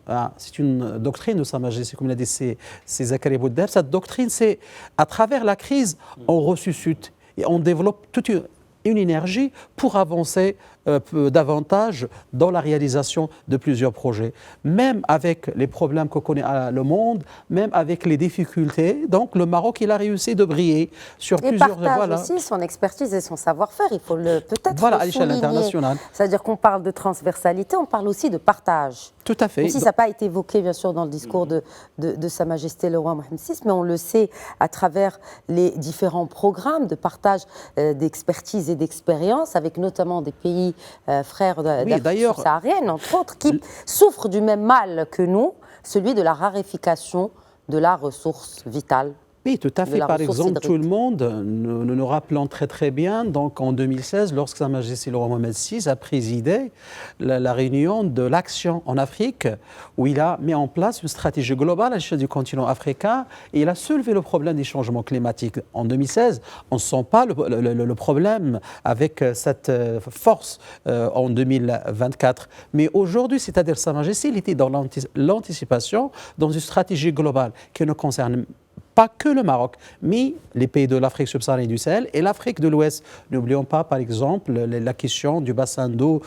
doctrine de Sa Majesté, comme l'a dit Zakaria Bouddher. Cette doctrine, c'est à travers la crise, on ressuscite et on développe toute une énergie pour avancer davantage dans la réalisation de plusieurs projets. Même avec les problèmes que connaît le monde, même avec les difficultés, donc le Maroc, il a réussi de briller sur plusieurs... Il partage aussi son expertise et son savoir-faire, il faut peut-être à l'échelle internationale. C'est-à-dire qu'on parle de transversalité, on parle aussi de partage. Tout à fait. Même si ça n'a pas été évoqué, bien sûr, dans le discours de Sa Majesté le roi Mohammed VI, mais on le sait à travers les différents programmes de partage d'expertise et d'expérience, avec notamment des pays frères d'Afrique subsaharienne, entre autres, qui souffrent du même mal que nous, celui de la raréfaction de la ressource vitale. Oui, tout à fait. Par exemple, hydrique. Tout le monde, nous rappelons très très bien, donc en 2016, lorsque Sa Majesté le roi Mohammed VI a présidé la réunion de l'action en Afrique, où il a mis en place une stratégie globale à l'échelle du continent africain, et il a soulevé le problème des changements climatiques. En 2016, on ne sent pas le problème avec cette force en 2024. Mais aujourd'hui, c'est-à-dire Sa Majesté, il était dans l'anticipation, dans une stratégie globale qui ne concerne pas que le Maroc, mais les pays de l'Afrique subsaharienne et du Sahel et l'Afrique de l'Ouest. N'oublions pas, par exemple, la question du bassin d'eau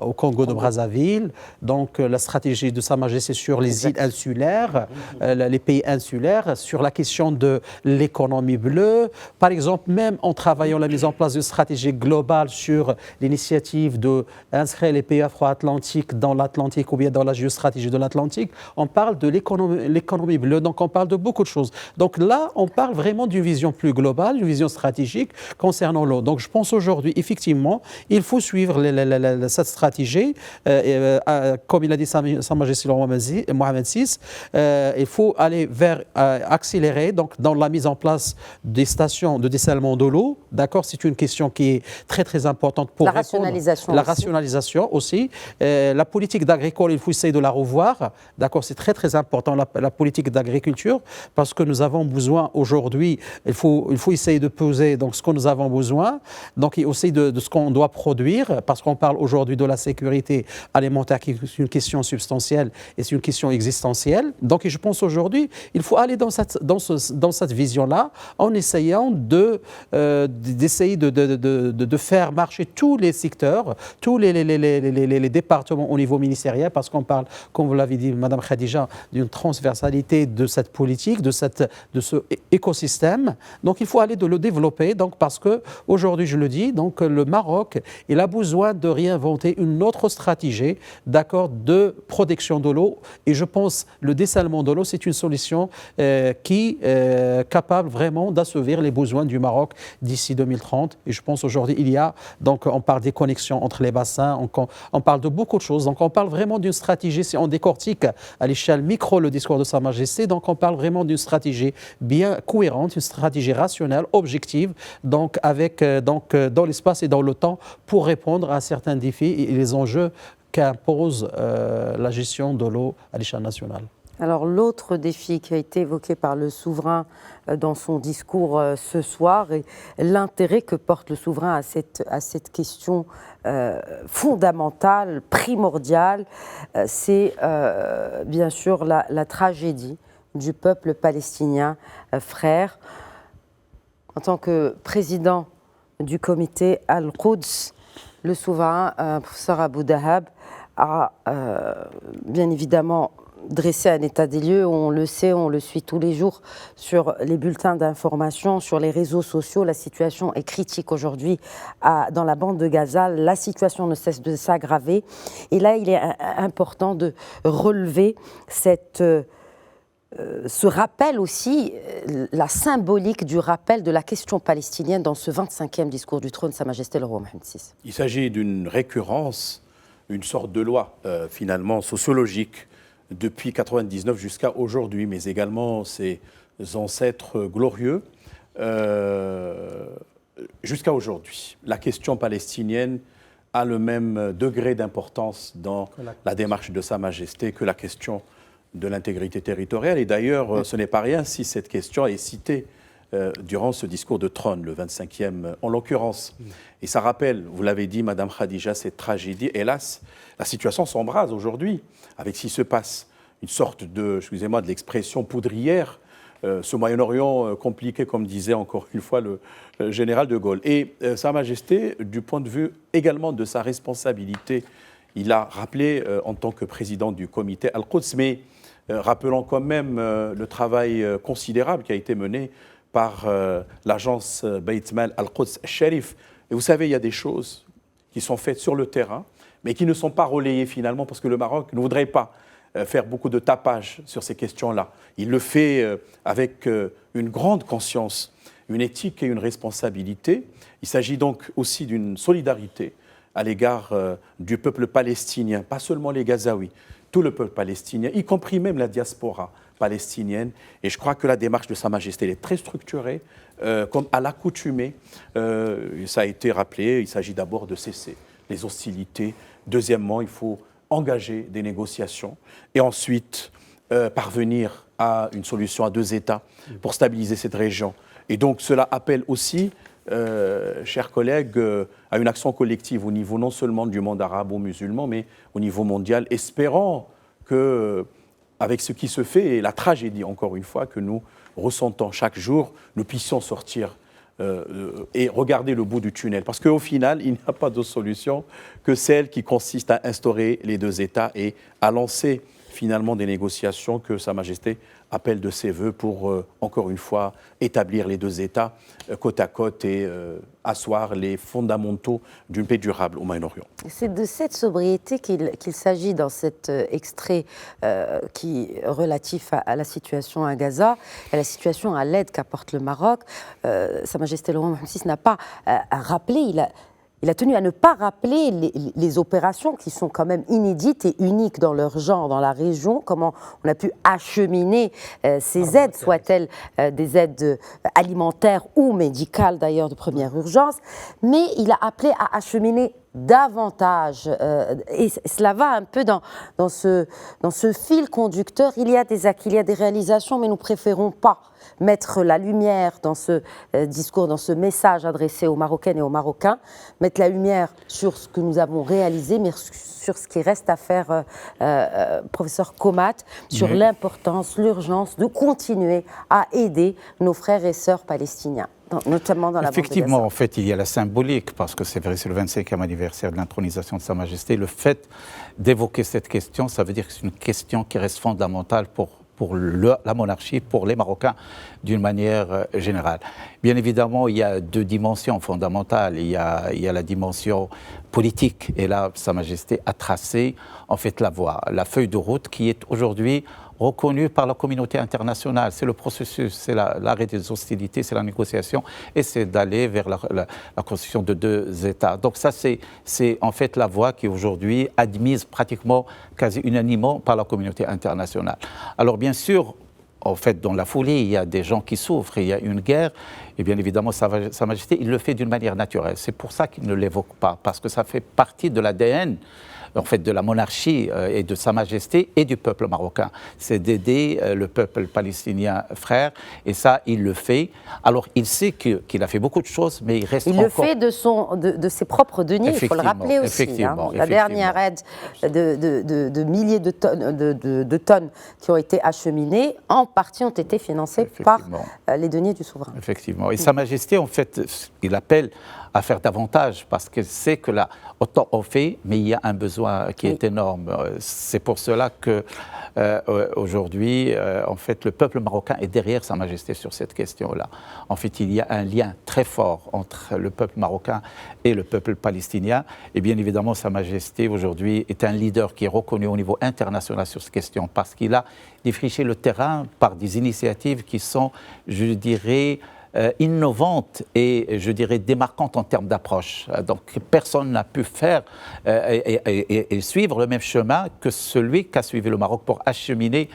au Congo de Brazzaville, donc la stratégie de Sa Majesté sur les îles insulaires, les pays insulaires, sur la question de l'économie bleue. Par exemple, même en travaillant la mise en place d'une stratégie globale sur l'initiative d'inscrire les pays afro-atlantiques dans l'Atlantique ou bien dans la géostratégie de l'Atlantique, on parle de l'économie bleue, donc on parle de beaucoup de choses. Donc là, on parle vraiment d'une vision plus globale, une vision stratégique concernant l'eau. Donc je pense aujourd'hui, effectivement, il faut suivre cette stratégie. Comme il a dit Sa Majesté le roi Mohamed VI, il faut aller vers accélérer donc, dans la mise en place des stations de dessalement de l'eau. D'accord, c'est une question qui est très très importante pour la rationalisation. La rationalisation aussi. La politique d'agricole, il faut essayer de la revoir. D'accord, c'est très très important la politique d'agriculture parce que nous avons besoin aujourd'hui, il faut essayer de peser donc, ce que nous avons besoin, donc et aussi de ce qu'on doit produire parce qu'on parle aujourd'hui de la sécurité alimentaire qui est une question substantielle et c'est une question existentielle. Donc je pense aujourd'hui, il faut aller dans cette vision-là en essayant d'essayer de faire marcher tous les secteurs, tous les départements au niveau ministériel parce qu'on parle, comme vous l'avez dit, Madame Khadija, d'une transversalité de cette politique, de ce écosystème. Donc il faut aller de le développer donc, parce qu'aujourd'hui, je le dis, donc, le Maroc, il a besoin de réinventer une autre stratégie de protection de l'eau. Et je pense que le dessalement de l'eau, c'est une solution qui est capable vraiment d'assouvir les besoins du Maroc d'ici 2030. Et je pense aujourd'hui, donc on parle des connexions entre les bassins, on parle de beaucoup de choses. Donc on parle vraiment d'une stratégie, si on décortique à l'échelle micro le discours de Sa Majesté, donc on parle vraiment d'une stratégie bien cohérente, une stratégie rationnelle, objective, donc avec dans l'espace et dans le temps pour répondre à certains défis et les enjeux qu'impose la gestion de l'eau à l'échelle nationale. Alors l'autre défi qui a été évoqué par le souverain dans son discours ce soir et l'intérêt que porte le souverain à cette question fondamentale, primordiale, c'est bien sûr la tragédie du peuple palestinien frère. En tant que président du comité Al-Quds, le souverain, professeur Abou Dahab, a bien évidemment dressé un état des lieux. On le sait, on le suit tous les jours sur les bulletins d'information, sur les réseaux sociaux. La situation est critique aujourd'hui dans la bande de Gaza. La situation ne cesse de s'aggraver. Et là, il est important de relever ce rappel aussi, la symbolique du rappel de la question palestinienne dans ce 25e discours du trône de Sa Majesté le roi Mohamed VI. Il s'agit d'une récurrence, une sorte de loi finalement sociologique depuis 1999 jusqu'à aujourd'hui, mais également ses ancêtres glorieux jusqu'à aujourd'hui. La question palestinienne a le même degré d'importance dans la démarche de Sa Majesté que la question de l'intégrité territoriale. Et d'ailleurs, ce n'est pas rien si cette question est citée durant ce discours de trône, le 25e en l'occurrence. Et ça rappelle, vous l'avez dit, Madame Khadija, cette tragédie. Hélas, la situation s'embrase aujourd'hui avec ce qui se passe. Une sorte de, excusez-moi, de l'expression poudrière, ce Moyen-Orient compliqué, comme disait encore une fois le général de Gaulle. Et Sa Majesté, du point de vue également de sa responsabilité, il a rappelé en tant que président du comité Al-Quds, mais rappelons quand même le travail considérable qui a été mené par l'agence Beit Mal Al-Quds Sharif. Et vous savez, il y a des choses qui sont faites sur le terrain, mais qui ne sont pas relayées finalement parce que le Maroc ne voudrait pas faire beaucoup de tapage sur ces questions-là. Il le fait avec une grande conscience, une éthique et une responsabilité. Il s'agit donc aussi d'une solidarité à l'égard du peuple palestinien, pas seulement les Gazaouis, tout le peuple palestinien, y compris même la diaspora palestinienne. Et je crois que la démarche de Sa Majesté elle est très structurée, comme à l'accoutumée. Ça a été rappelé, il s'agit d'abord de cesser les hostilités. Deuxièmement, il faut engager des négociations et ensuite parvenir à une solution à deux États pour stabiliser cette région. Et donc cela appelle aussi, chers collègues, à une action collective au niveau non seulement du monde arabo-musulman, mais au niveau mondial, espérant que, avec ce qui se fait et la tragédie, encore une fois, que nous ressentant chaque jour, nous puissions sortir et regarder le bout du tunnel. Parce qu'au final, il n'y a pas d'autre solution que celle qui consiste à instaurer les deux États et à lancer finalement des négociations que Sa Majesté appelle de ses voeux pour, encore une fois, établir les deux États côte à côte et asseoir les fondamentaux d'une paix durable au Moyen-Orient. C'est de cette sobriété qu'il s'agit dans cet extrait qui est relatif à la situation à Gaza, à la situation à l'aide qu'apporte le Maroc. Sa Majesté le roi Mohammed VI n'a pas rappelé, il a tenu à ne pas rappeler les opérations qui sont quand même inédites et uniques dans leur genre dans la région, comment on a pu acheminer ces aides, soient-elles des aides alimentaires ou médicales d'ailleurs de première urgence, mais il a appelé à acheminer davantage, et cela va un peu dans ce fil conducteur. Il y a des acquis, il y a des réalisations, mais nous préférons pas mettre la lumière dans ce discours, dans ce message adressé aux Marocaines et aux Marocains, mettre la lumière sur ce que nous avons réalisé, mais sur ce qui reste à faire, professeur Komat, sur l'importance, l'urgence de continuer à aider nos frères et sœurs palestiniens, notamment dans la bande de Gaza. Effectivement, en fait, il y a la symbolique, parce que c'est vrai, c'est le 25e anniversaire de l'intronisation de Sa Majesté. Le fait d'évoquer cette question, ça veut dire que c'est une question qui reste fondamentale pour la monarchie, pour les Marocains d'une manière générale. Bien évidemment, il y a deux dimensions fondamentales. Il y a la dimension politique, et là, Sa Majesté a tracé en fait la voie, la feuille de route qui est aujourd'hui reconnue par la communauté internationale. C'est le processus, c'est l'arrêt des hostilités, c'est la négociation, et c'est d'aller vers la construction de deux États. Donc ça, c'est en fait la voie qui est aujourd'hui admise pratiquement, quasi unanimement par la communauté internationale. Alors bien sûr, en fait, dans la foulée, il y a des gens qui souffrent, il y a une guerre, et bien évidemment, Sa Majesté, il le fait d'une manière naturelle. C'est pour ça qu'il ne l'évoque pas, parce que ça fait partie de l'ADN en fait, de la monarchie et de Sa Majesté et du peuple marocain. C'est d'aider le peuple palestinien frère, et ça, il le fait. Alors, il sait qu'il a fait beaucoup de choses, mais il reste encore... Il le fait de ses propres deniers, il faut le rappeler aussi. La dernière aide de milliers de tonnes qui ont été acheminées, en partie ont été financées par les deniers du souverain. Effectivement. Et Sa Majesté, en fait, il appelle à faire davantage, parce qu'elle sait que là, autant on fait, mais il y a un besoin qui est énorme. C'est pour cela que aujourd'hui, en fait, le peuple marocain est derrière Sa Majesté sur cette question-là. En fait, il y a un lien très fort entre le peuple marocain et le peuple palestinien. Et bien évidemment, Sa Majesté aujourd'hui est un leader qui est reconnu au niveau international sur cette question, parce qu'il a défriché le terrain par des initiatives qui sont, je dirais, innovantes et, je dirais, démarquantes en termes d'approche. Donc, personne n'a pu faire et suivre le même chemin que celui qu'a suivi le Maroc pour acheminer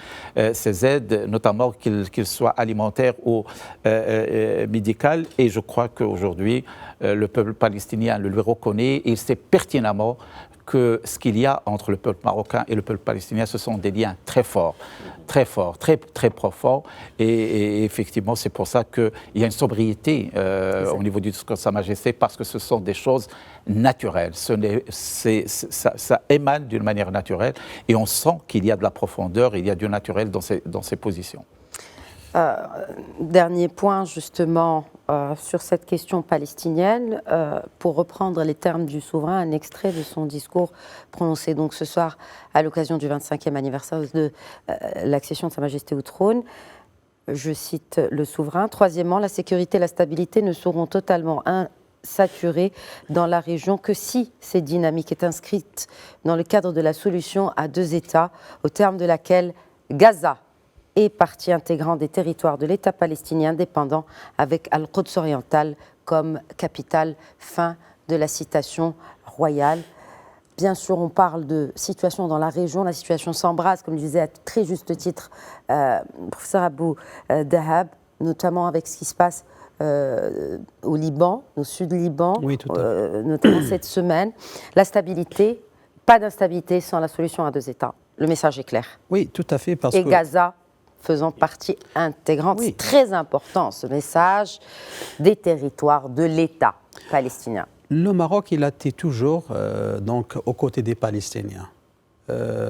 ces aides, notamment qu'ils soient alimentaires ou médicales. Et je crois qu'aujourd'hui, le peuple palestinien le lui reconnaît, et il sait pertinemment que ce qu'il y a entre le peuple marocain et le peuple palestinien, ce sont des liens très forts, très profonds. Et effectivement, c'est pour ça qu'il y a une sobriété au niveau du discours de Sa Majesté, parce que ce sont des choses naturelles. Ça émane d'une manière naturelle, et on sent qu'il y a de la profondeur, il y a du naturel dans ces positions. Dernier point justement sur cette question palestinienne, pour reprendre les termes du souverain, un extrait de son discours prononcé donc ce soir à l'occasion du 25e anniversaire de l'accession de Sa Majesté au trône. Je cite le souverain. Troisièmement, la sécurité et la stabilité ne seront totalement saturées dans la région que si cette dynamique est inscrite dans le cadre de la solution à deux États, au terme de laquelle Gaza est partie intégrante des territoires de l'État palestinien indépendant, avec Al-Quds oriental comme capitale. Fin de la citation royale. Bien sûr, on parle de situation dans la région, la situation s'embrase, comme disait à très juste titre professeur Abou Dahab, notamment avec ce qui se passe au Liban, au sud-Liban, oui, notamment cette semaine. La stabilité, pas d'instabilité sans la solution à deux États. Le message est clair. Oui, tout à fait. Et Gaza faisant partie intégrante. Oui. C'est très important, ce message des territoires de l'État palestinien. Le Maroc, il a été toujours donc, aux côtés des Palestiniens.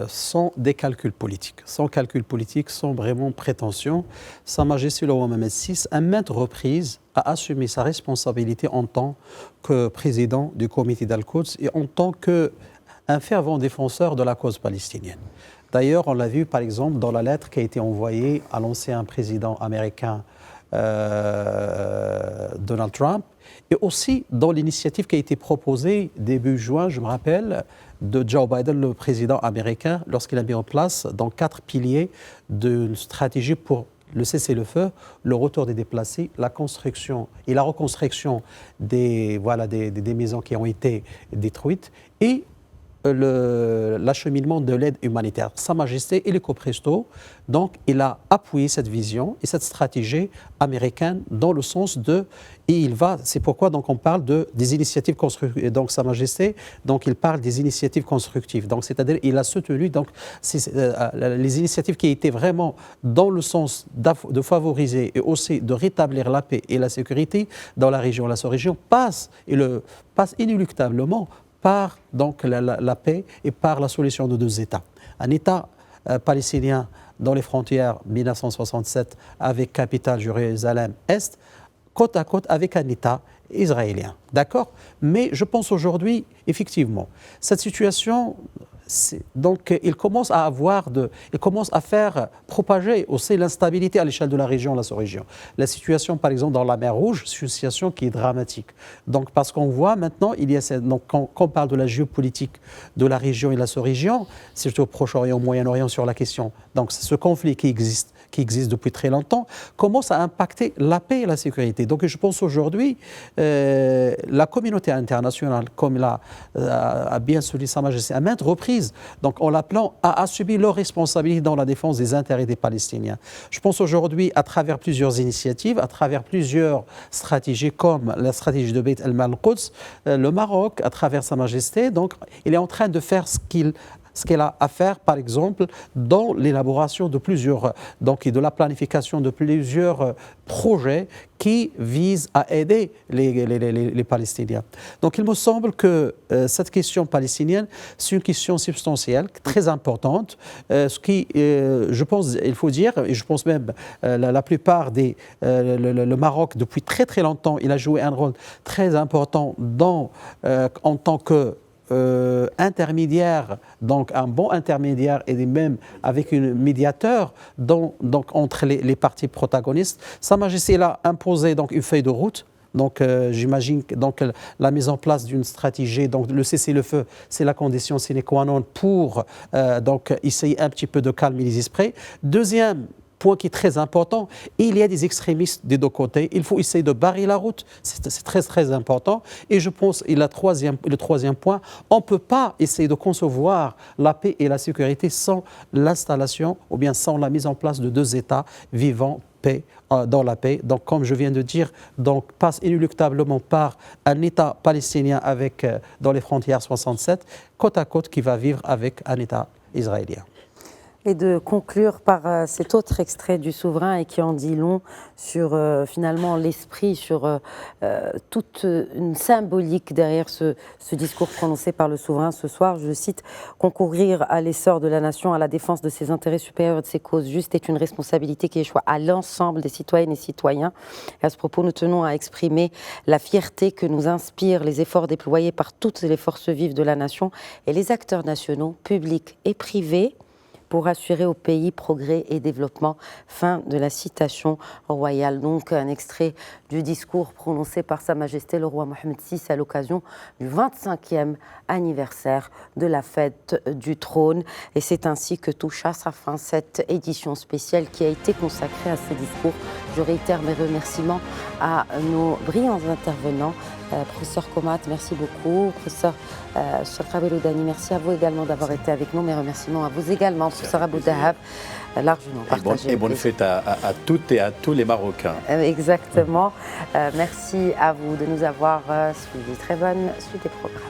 sans des calculs politiques, sans vraiment prétention. Sa Majesté le roi Mohammed VI, à maintes reprises, a assumé sa responsabilité en tant que président du comité d'Al-Quds et en tant qu'un fervent défenseur de la cause palestinienne. D'ailleurs, on l'a vu par exemple dans la lettre qui a été envoyée à l'ancien président américain Donald Trump, et aussi dans l'initiative qui a été proposée début juin, je me rappelle, de Joe Biden, le président américain, lorsqu'il a mis en place dans 4 piliers d'une stratégie pour le cessez-le-feu, le retour des déplacés, la construction et la reconstruction des maisons qui ont été détruites et l'acheminement de l'aide humanitaire. Sa Majesté, illico presto, donc il a appuyé cette vision et cette stratégie américaine dans le sens de, c'est pourquoi donc on parle des initiatives constructives. Donc Sa Majesté, donc il parle des initiatives constructives. Donc c'est-à-dire il a soutenu donc les initiatives qui étaient vraiment dans le sens de favoriser et aussi de rétablir la paix et la sécurité dans la région. La région passe inéluctablement par donc, la paix et par la solution de 2 États. Un État palestinien dans les frontières 1967 avec capitale Jérusalem-Est, côte à côte avec un État israélien. D'accord ? Mais je pense aujourd'hui, effectivement, cette situation, donc il commence à faire propager aussi l'instabilité à l'échelle de la région, la sous-région. La situation, par exemple, dans la mer Rouge, c'est une situation qui est dramatique. Donc, parce qu'on voit maintenant, quand on parle de la géopolitique de la région et de la sous-région, surtout au Proche-Orient, au Moyen-Orient, sur la question. Donc, ce conflit qui existe depuis très longtemps, commence à impacter la paix et la sécurité. Donc, je pense aujourd'hui, la communauté internationale, comme a bien souligné Sa Majesté à maintes reprises, donc en l'appelant à assumer leurs responsabilités dans la défense des intérêts des Palestiniens. Je pense aujourd'hui, à travers plusieurs initiatives, à travers plusieurs stratégies, comme la stratégie de Beit el-Quds, le Maroc, à travers Sa Majesté, donc il est en train de faire ce qu'elle a à faire, par exemple, dans l'élaboration de et de la planification de plusieurs projets qui visent à aider les Palestiniens. Donc, il me semble que cette question palestinienne, c'est une question substantielle, très importante, ce qui, je pense, il faut dire, et je pense même la plupart le Maroc, depuis très très longtemps, il a joué un rôle très important en tant que intermédiaire, donc un bon intermédiaire et même avec un médiateur donc entre les parties protagonistes. Sa Majesté a imposé donc une feuille de route. Donc j'imagine que la mise en place d'une stratégie, donc le cessez-le-feu, c'est la condition sine qua non pour essayer un petit peu de calmer les esprits. Deuxième point qui est très important, il y a des extrémistes des 2 côtés. Il faut essayer de barrer la route, c'est très très important. Et je pense, le troisième point, on ne peut pas essayer de concevoir la paix et la sécurité sans l'installation ou bien sans la mise en place de 2 États vivant dans la paix. Donc, comme je viens de dire, donc passe inéluctablement par un État palestinien dans les frontières 67, côte à côte, qui va vivre avec un État israélien. Et de conclure par cet autre extrait du souverain et qui en dit long sur finalement l'esprit, sur toute une symbolique derrière ce discours prononcé par le souverain ce soir. Je cite: « Concourir à l'essor de la nation, à la défense de ses intérêts supérieurs et de ses causes justes est une responsabilité qui échoit à l'ensemble des citoyennes et citoyens. » Et à ce propos, nous tenons à exprimer la fierté que nous inspirent les efforts déployés par toutes les forces vives de la nation et les acteurs nationaux, publics et privés, pour assurer au pays progrès et développement. Fin de la citation royale. Donc un extrait du discours prononcé par Sa Majesté le roi Mohammed VI à l'occasion du 25e anniversaire de la fête du trône. Et c'est ainsi que touche à sa fin cette édition spéciale qui a été consacrée à ce discours. Je réitère mes remerciements à nos brillants intervenants. Professeur Komat, merci beaucoup. Professeur Chakra Beloudani, merci à vous également d'avoir été avec nous. Mes remerciements à vous également, professeur Abou Dahab, largement partagé. Et bonne fête à toutes et à tous les Marocains. Exactement. Merci à vous de nous avoir suivis. Très bonne suite des programmes.